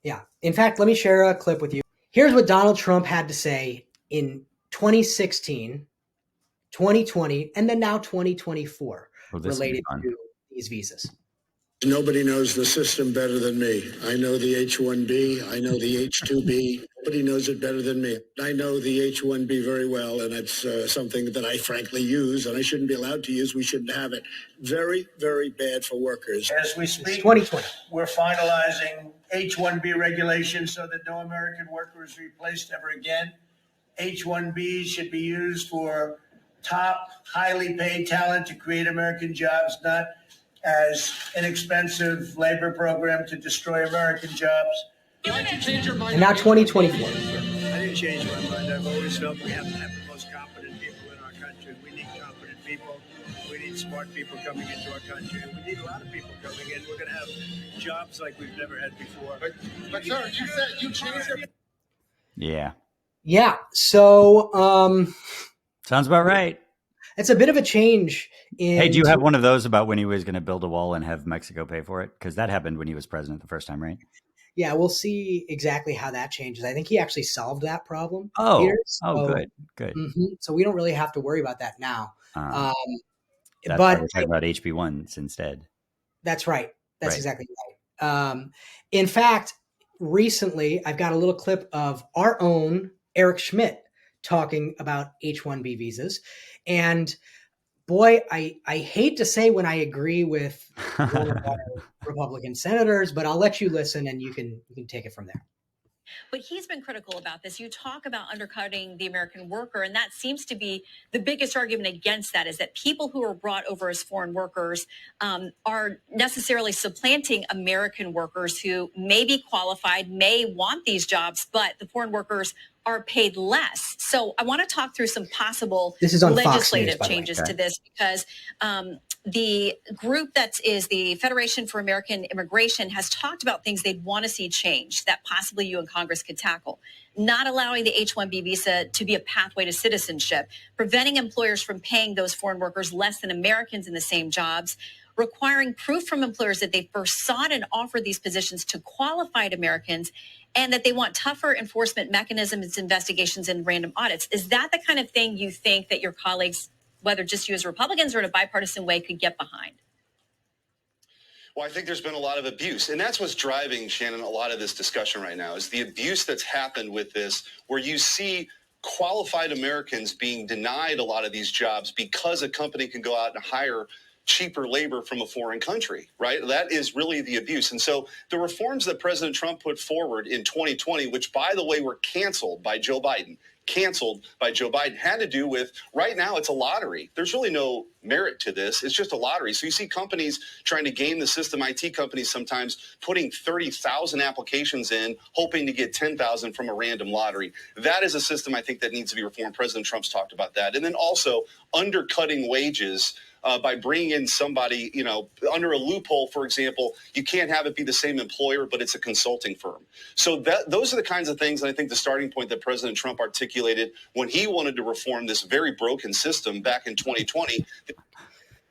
Yeah. In fact, let me share a clip with you. Here's what Donald Trump had to say in 2016, 2020, and then now 2024 Oh, this will be related fun. to these visas. Nobody knows the system better than me. I know the H-1B. I know the H-2B. Nobody knows it better than me. I know the H-1B very well, and it's something that I frankly use, and I shouldn't be allowed to use. We shouldn't have it. Very, very bad for workers. As we speak, 2020. we're finalizing H-1B regulations so that no American worker is replaced ever again. H-1Bs should be used for top, highly paid talent to create American jobs, not as an expensive labor program to destroy American jobs. And now 2024. I didn't change my mind. I've always felt we have to have the most competent people in our country. We need competent people. We need smart people coming into our country. And we need a lot of people coming in. We're going to have jobs like we've never had before. But sir, you said you changed your. Yeah. Yeah. So Sounds about right. it's a bit of a change in Hey, do you have one of those about when he was going to build a wall and have Mexico pay for it? Because that happened when he was president the first time, right? Yeah, we'll see exactly how that changes. I think he actually solved that problem, Oh, Peter. oh, So, good. so we don't really have to worry about that now. Um, that's why But we're talking about HB1s instead. that's right. That's Right. exactly right. In fact, recently I've got a little clip of our own Eric Schmidt talking about H-1B visas. And boy, I hate to say when I agree with one of our Republican senators, but I'll let you listen and you can take it from there. But he's been critical about this. You talk about undercutting the American worker, and that seems to be the biggest argument against that, is that people who are brought over as foreign workers are necessarily supplanting American workers who may be qualified, may want these jobs, but the foreign workers are paid less. So I want to talk through some possible This is on Fox News, legislative by the way. changes Okay. to this, because the group that is the Federation for American Immigration has talked about things they'd want to see changed that possibly you and Congress could tackle. Not allowing the H-1B visa to be a pathway to citizenship, preventing employers from paying those foreign workers less than Americans in the same jobs, requiring proof from employers that they first sought and offered these positions to qualified Americans, and that they want tougher enforcement mechanisms, investigations, and random audits. Is that the kind of thing you think that your colleagues, whether just you as Republicans or in a bipartisan way, could get behind? Well, I think there's been a lot of abuse, and that's what's driving, Shannon, a lot of this discussion right now is the abuse that's happened with this, where you see qualified Americans being denied a lot of these jobs because a company can go out and hire cheaper labor from a foreign country, right? That is really the abuse. And so the reforms that President Trump put forward in 2020, which, by the way, were canceled by Joe Biden, had to do with, right now it's a lottery. There's really no merit to this. It's just a lottery. So you see companies trying to game the system, IT companies sometimes putting 30,000 applications in, hoping to get 10,000 from a random lottery. That is a system I think that needs to be reformed. President Trump's talked about that. And then also undercutting wages by bringing in somebody, under a loophole, for example. You can't have it be the same employer, but it's a consulting firm. So those are the kinds of things, and I think the starting point that President Trump articulated when he wanted to reform this very broken system back in 2020.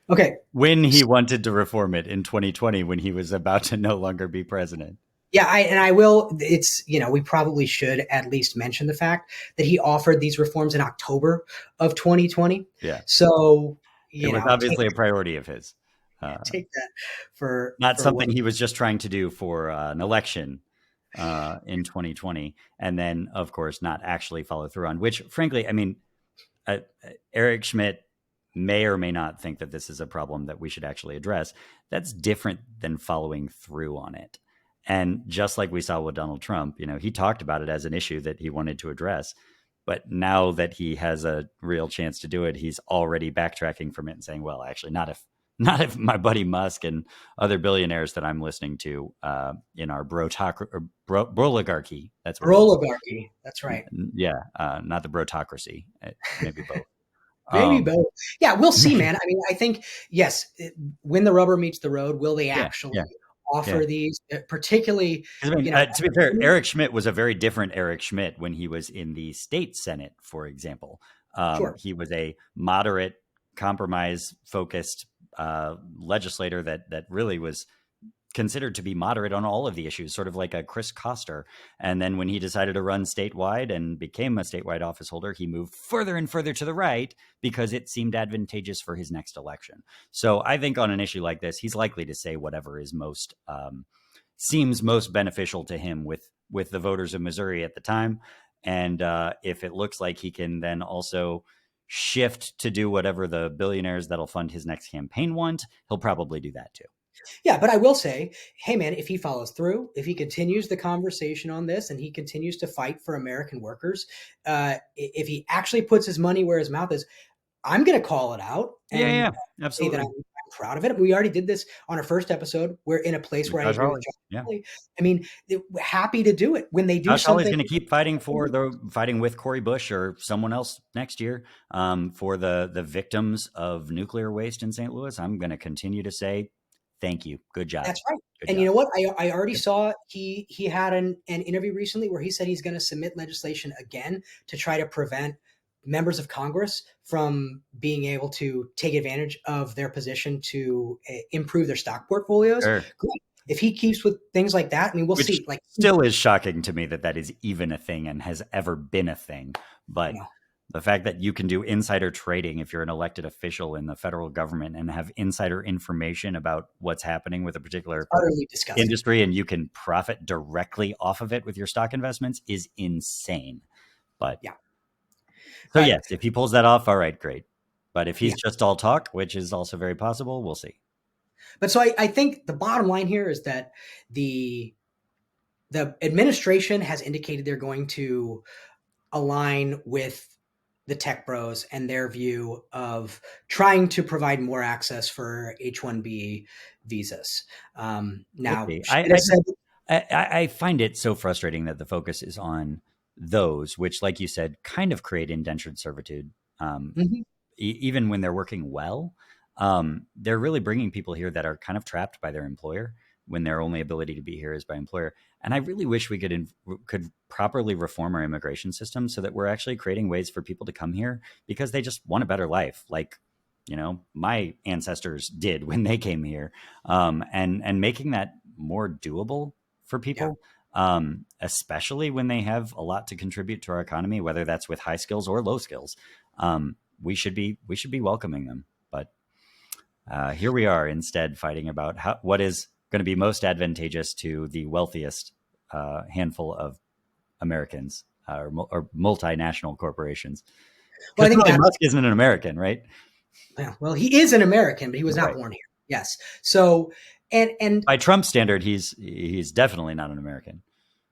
Okay. When he wanted to reform it in 2020, when he was about to no longer be president. Yeah, I will. It's, we probably should at least mention the fact that he offered these reforms in October of 2020. Yeah. So, it was obviously a priority of his. Take that for not something he was just trying to do for an election in 2020, and then, of course, not actually follow through on. Which, frankly, I mean, Eric Schmidt may or may not think that this is a problem that we should actually address. That's different than following through on it. And just like we saw with Donald Trump, he talked about it as an issue that he wanted to address. But now that he has a real chance to do it, he's already backtracking from it and saying, well, actually, not not if my buddy Musk and other billionaires that I'm listening to in our broligarchy. That's what it is. Oligarchy. That's right. Yeah, not the brotocracy. Maybe both. Maybe both. Yeah, we'll see, man. I mean, I think, yes, when the rubber meets the road, will they actually offer these, particularly, I mean, to be fair, Eric Schmidt was a very different Eric Schmidt when he was in the state Senate, for example. Sure. He was a moderate, compromise-focused legislator that really was considered to be moderate on all of the issues, sort of like a Chris Koster. And then when he decided to run statewide and became a statewide office holder, he moved further and further to the right because it seemed advantageous for his next election. So I think on an issue like this, he's likely to say whatever is most seems most beneficial to him with the voters of Missouri at the time. And if it looks like he can then also shift to do whatever the billionaires that'll fund his next campaign want, he'll probably do that too. Yeah, but I will say, hey, man, if he follows through, if he continues the conversation on this and he continues to fight for American workers, if he actually puts his money where his mouth is, I'm going to call it out and absolutely. say that I'm proud of it. We already did this on our first episode. We're in a place where I agree with Josh Hawley. I mean, happy to do it when they do Josh something. Hawley's going to keep fighting with Cory Bush or someone else next year for the victims of nuclear waste in St. Louis. I'm going to continue to say, thank you. Good job. That's right. Good job. You know what? I already saw he had an interview recently where he said he's going to submit legislation again to try to prevent members of Congress from being able to take advantage of their position to improve their stock portfolios. Sure. Great. If he keeps with things like that, I mean, we'll see. Like, still is shocking to me that is even a thing and has ever been a thing. But the fact that you can do insider trading if you're an elected official in the federal government and have insider information about what's happening with a particular industry and you can profit directly off of it with your stock investments is insane. But so yes, if he pulls that off, all right, great. But if he's just all talk, which is also very possible, we'll see. But so I think the bottom line here is that the administration has indicated they're going to align with the tech bros and their view of trying to provide more access for H-1B visas. Now, I find it so frustrating that the focus is on those, which, like you said, kind of create indentured servitude. Even when they're working well, they're really bringing people here that are kind of trapped by their employer when their only ability to be here is by employer. And I really wish we could properly reform our immigration system so that we're actually creating ways for people to come here because they just want a better life. Like, you know, my ancestors did when they came here, and making that more doable for people, especially when they have a lot to contribute to our economy, whether that's with high skills or low skills. We should be welcoming them. But here we are instead fighting about what is going to be most advantageous to the wealthiest handful of Americans or multinational corporations. Well, I think Musk isn't an American, right? Yeah, well, he is an American, but he was not born here. Yes. So, and by Trump's standard, he's definitely not an American.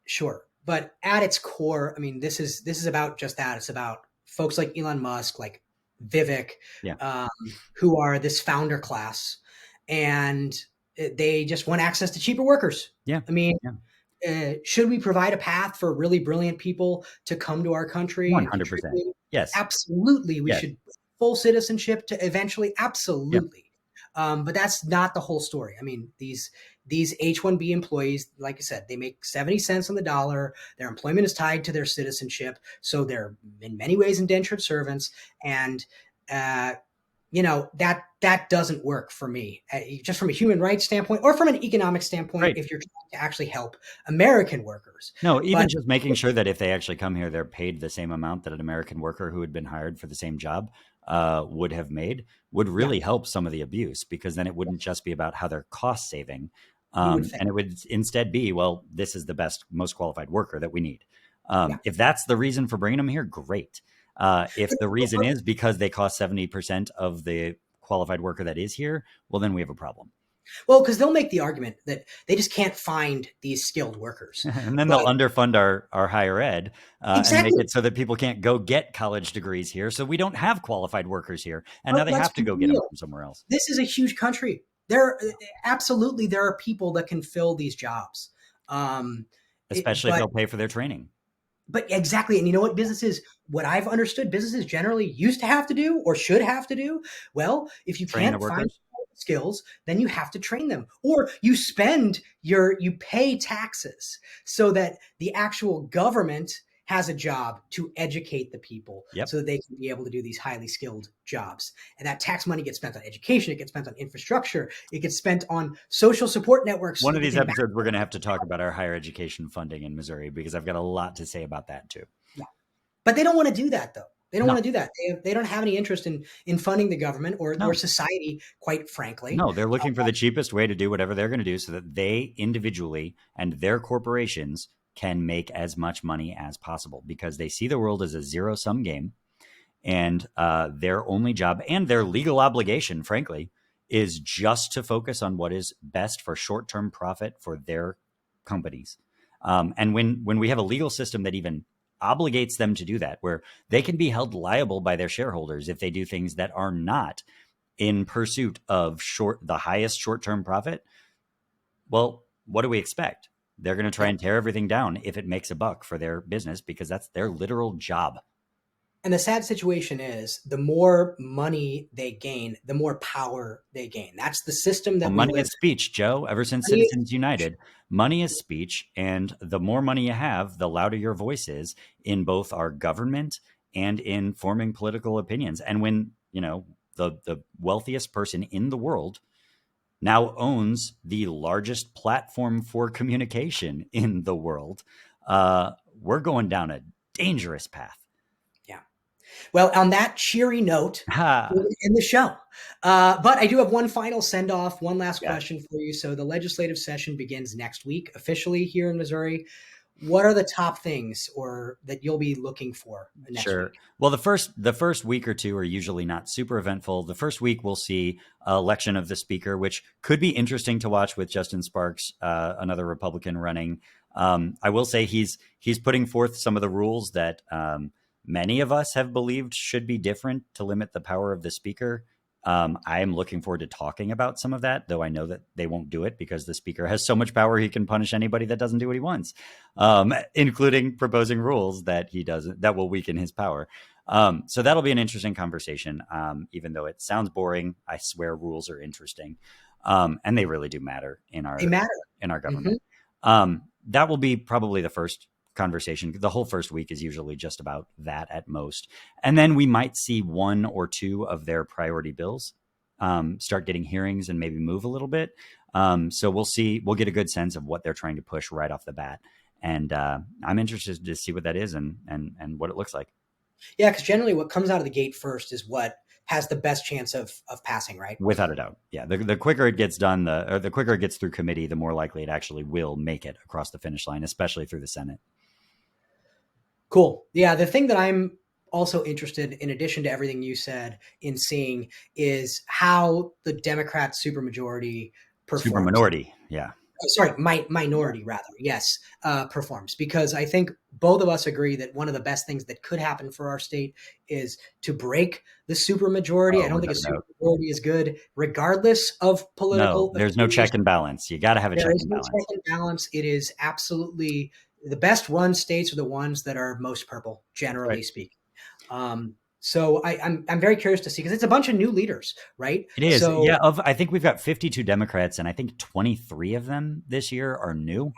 Sure, but at its core, I mean, this is about just that. It's about folks like Elon Musk, like Vivek, who are this founder class, and they just want access to cheaper workers. Yeah. I mean, should we provide a path for really brilliant people to come to our country? 100%. Yes. Absolutely. We should full citizenship to eventually. Absolutely. Yep. But that's not the whole story. I mean, these H-1B employees, like I said, they make 70 cents on the dollar. Their employment is tied to their citizenship. So they're in many ways indentured servants. And, you know, that doesn't work for me, just from a human rights standpoint or from an economic standpoint, if you're trying to actually help American workers. No, even just making sure that if they actually come here, they're paid the same amount that an American worker who had been hired for the same job would have made would really help some of the abuse, because then it wouldn't just be about how they're cost saving. And it would instead be, well, this is the best, most qualified worker that we need. If that's the reason for bringing them here, great. If the reason is because they cost 70% of the qualified worker that is here, well, then we have a problem. Well, because they'll make the argument that they just can't find these skilled workers. And then But they'll underfund our higher ed and make exactly. it so that people can't go get college degrees here. So we don't have qualified workers here. And now But they let's have to be go get them real. from somewhere else. This is a huge country. There absolutely there are people that can fill these jobs. Especially if But they'll pay for their training. exactly. And you know what businesses, what I've understood businesses generally used to have to do or should have to do? Well, if you Train the can't find workers. skills, then you have to train them. Or you pay taxes so that the actual government has a job to educate the people Yep. so that they can be able to do these highly skilled jobs. And that tax money gets spent on education, it gets spent on infrastructure, it gets spent on social support networks. One of these episodes, we're going to have to talk about our higher education funding in Missouri because I've got a lot to say about that too. Yeah. But they don't want to do that, though. They don't No. want to do that. They don't have any interest in funding the government or No. society, quite frankly. No, they're looking for the cheapest way to do whatever they're going to do so that they individually and their corporations can make as much money as possible because they see the world as a zero-sum game. And their only job and their legal obligation, frankly, is just to focus on what is best for short-term profit for their companies. And when we have a legal system that even obligates them to do that, where they can be held liable by their shareholders if they do things that are not in pursuit of the highest short-term profit, well, what do we expect? They're going to try and tear everything down if it makes a buck for their business because that's their literal job. And the sad situation is the more money they gain, the more power they gain. That's the system that money is speech, Joe. Ever since Citizens United, money is speech. And the more money you have, the louder your voice is in both our government and in forming political opinions. And when, the wealthiest person in the world now owns the largest platform for communication in the world, we're going down a dangerous path. Well, on that cheery note, we'll end the show. But I do have one final send-off, one last question for you. So the legislative session begins next week officially here in Missouri. What are the top things that you'll be looking for next week? Well, the first week or two are usually not super eventful. The first week we'll see election of the speaker, which could be interesting to watch with Justin Sparks, another Republican running. I will say he's putting forth some of the rules that many of us have believed should be different to limit the power of the speaker. I am looking forward to talking about some of that, though I know that they won't do it because the speaker has so much power he can punish anybody that doesn't do what he wants, including proposing rules that that will weaken his power. So that'll be an interesting conversation. Even though it sounds boring, I swear rules are interesting, and they really do matter in our government. Mm-hmm. That will be probably the first conversation. The whole first week is usually just about that at most. And then we might see one or two of their priority bills start getting hearings and maybe move a little bit. So we'll see. We'll get a good sense of what they're trying to push right off the bat. And I'm interested to see what that is and what it looks like. Yeah, because generally what comes out of the gate first is what has the best chance of passing, right? Without a doubt. Yeah. The quicker it gets done, the quicker it gets through committee, the more likely it actually will make it across the finish line, especially through the Senate. Cool. Yeah. The thing that I'm also interested in addition to everything you said in seeing is how the Democrat supermajority performs. Superminority. Yeah. Sorry, minority rather. Yes. Performs, because I think both of us agree that one of the best things that could happen for our state is to break the supermajority. I don't think a supermajority is good regardless of political. No, there's no check and balance. You got to have a check and balance. Check and balance. It is absolutely the best run states are the ones that are most purple, generally speaking. So I'm very curious to see, because it's a bunch of new leaders, right? It is. So, yeah. I think we've got 52 Democrats, and I think 23 of them this year are new.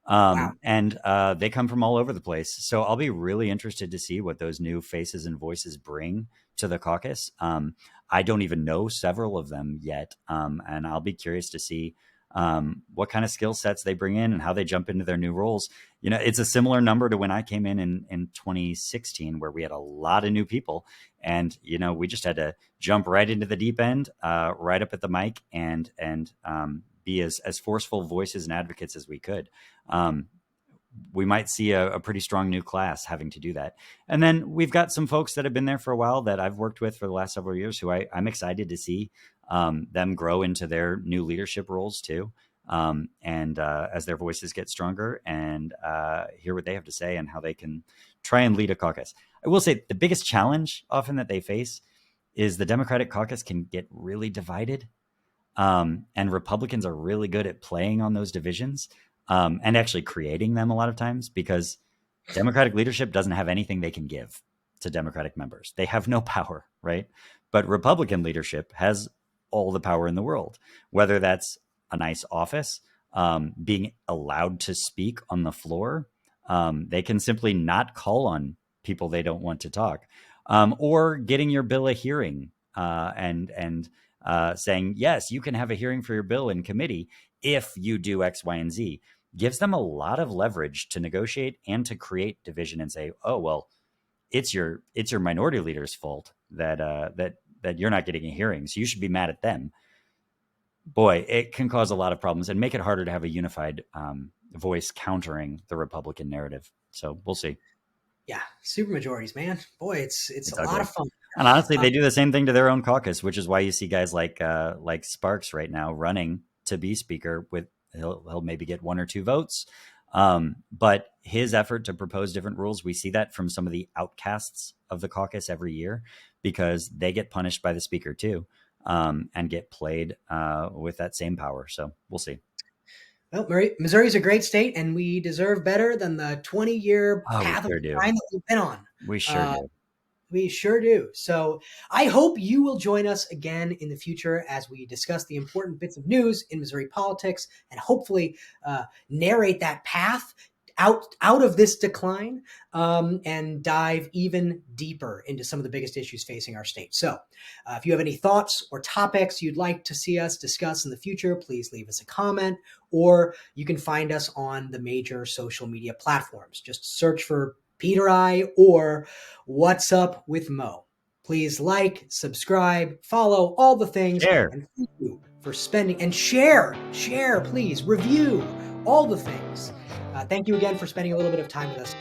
Wow. And they come from all over the place. So I'll be really interested to see what those new faces and voices bring to the caucus. I don't even know several of them yet. And I'll be curious to see what kind of skill sets they bring in and how they jump into their new roles. It's a similar number to when I came in 2016, where we had a lot of new people, and we just had to jump right into the deep end, right up at the mic, and be as forceful voices and advocates as we could. We might see a pretty strong new class having to do that. And then we've got some folks that have been there for a while that I've worked with for the last several years who I'm excited to see them grow into their new leadership roles too. And as their voices get stronger and hear what they have to say and how they can try and lead a caucus. I will say the biggest challenge often that they face is the Democratic caucus can get really divided. And Republicans are really good at playing on those divisions and actually creating them a lot of times because Democratic leadership doesn't have anything they can give to Democratic members. They have no power, right? But Republican leadership has all the power in the world, whether that's a nice office, being allowed to speak on the floor. They can simply not call on people they don't want to talk, or getting your bill a hearing and saying, yes, you can have a hearing for your bill in committee if you do X, Y, and Z. Gives them a lot of leverage to negotiate and to create division and say, oh, well, it's your minority leader's fault that that you're not getting a hearing. So you should be mad at them. Boy, it can cause a lot of problems and make it harder to have a unified voice countering the Republican narrative. So we'll see. Yeah, super majorities, man. Boy, it's a lot of fun. And honestly, they do the same thing to their own caucus, which is why you see guys like Sparks right now running to be speaker. With he'll maybe get 1 or 2 votes, but his effort to propose different rules, we see that from some of the outcasts of the caucus every year because they get punished by the speaker too. And get played with that same power. So we'll see. Well, Missouri's a great state, and we deserve better than the 20-year path of crime that we've been on. We sure do. We sure do. So I hope you will join us again in the future as we discuss the important bits of news in Missouri politics and hopefully narrate that path out of this decline and dive even deeper into some of the biggest issues facing our state. So if you have any thoughts or topics you'd like to see us discuss in the future, please leave us a comment, or you can find us on the major social media platforms. Just search for Peter I or What's Up with Mo. Please like, subscribe, follow, all the things. Share. And thank you for spending and share, please, review, all the things. Thank you again for spending a little bit of time with us.